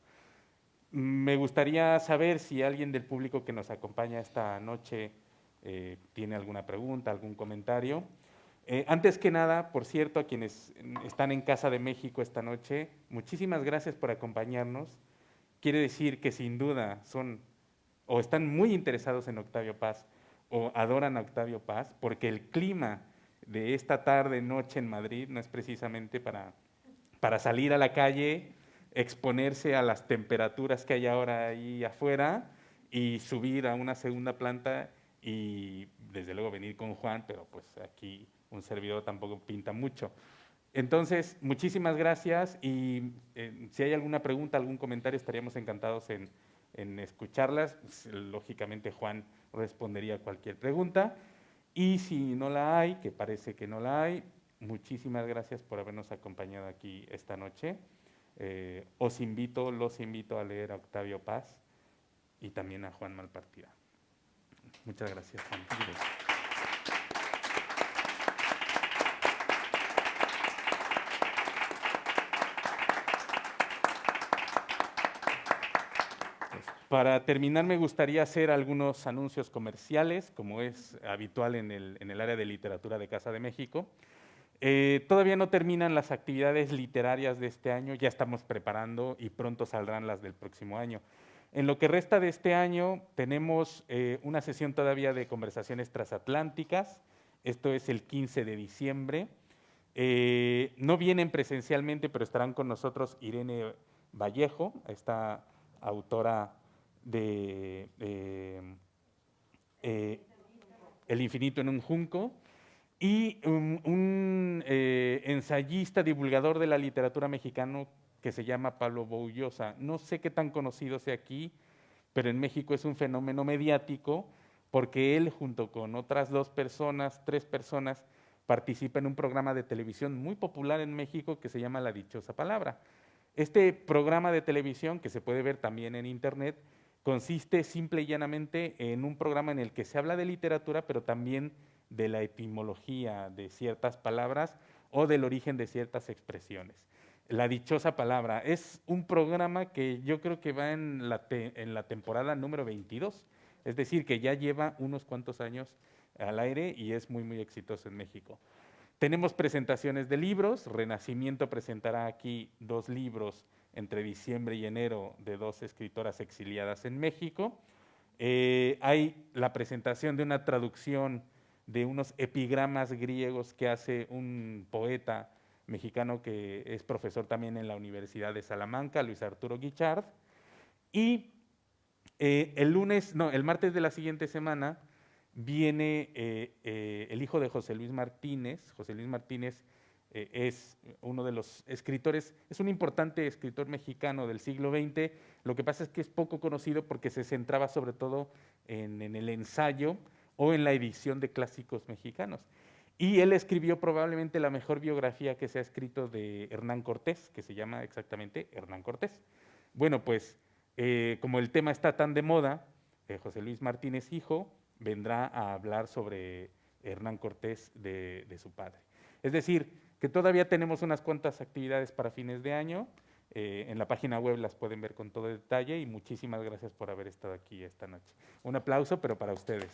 Me gustaría saber si alguien del público que nos acompaña esta noche tiene alguna pregunta, algún comentario. Antes que nada, por cierto, a quienes están en Casa de México esta noche, muchísimas gracias por acompañarnos. Quiere decir que sin duda son o están muy interesados en Octavio Paz o adoran a Octavio Paz, porque el clima de esta tarde, noche en Madrid no es precisamente para salir a la calle, exponerse a las temperaturas que hay ahora ahí afuera y subir a una segunda planta y desde luego venir con Juan, pero pues aquí un servidor tampoco pinta mucho. Entonces, muchísimas gracias y si hay alguna pregunta, algún comentario, estaríamos encantados en escucharlas. Pues, lógicamente Juan respondería a cualquier pregunta. Y si no la hay, que parece que no la hay, muchísimas gracias por habernos acompañado aquí esta noche. Los invito a leer a Octavio Paz y también a Juan Malpartida. Muchas gracias, Juan. Para terminar, me gustaría hacer algunos anuncios comerciales, como es habitual en el área de literatura de Casa de México. Todavía no terminan las actividades literarias de este año, ya estamos preparando y pronto saldrán las del próximo año. En lo que resta de este año tenemos una sesión todavía de conversaciones transatlánticas, esto es el 15 de diciembre. No vienen presencialmente, pero estarán con nosotros Irene Vallejo, esta autora de El infinito en un junco, y un ensayista, divulgador de la literatura mexicana que se llama Pablo Boullosa. No sé qué tan conocido sea aquí, pero en México es un fenómeno mediático porque él, junto con otras 3 personas, participa en un programa de televisión muy popular en México que se llama La Dichosa Palabra. Este programa de televisión, que se puede ver también en internet, consiste simple y llanamente en un programa en el que se habla de literatura, pero también de la etimología de ciertas palabras o del origen de ciertas expresiones. La Dichosa Palabra es un programa que yo creo que va en la temporada número 22, es decir, que ya lleva unos cuantos años al aire y es muy, muy exitoso en México. Tenemos presentaciones de libros. Renacimiento presentará aquí 2 libros entre diciembre y enero de 2 escritoras exiliadas en México. Hay la presentación de una traducción de unos epigramas griegos que hace un poeta mexicano que es profesor también en la Universidad de Salamanca, Luis Arturo Guichard. Y el martes de la siguiente semana viene el hijo de José Luis Martínez. José Luis Martínez es uno de los escritores, es un importante escritor mexicano del siglo XX. Lo que pasa es que es poco conocido porque se centraba sobre todo en el ensayo o en la edición de clásicos mexicanos. Y él escribió probablemente la mejor biografía que se ha escrito de Hernán Cortés, que se llama exactamente Hernán Cortés. Bueno, pues como el tema está tan de moda, José Luis Martínez Hijo vendrá a hablar sobre Hernán Cortés de su padre. Es decir, que todavía tenemos unas cuantas actividades para fines de año. En la página web las pueden ver con todo detalle y muchísimas gracias por haber estado aquí esta noche. Un aplauso, pero para ustedes.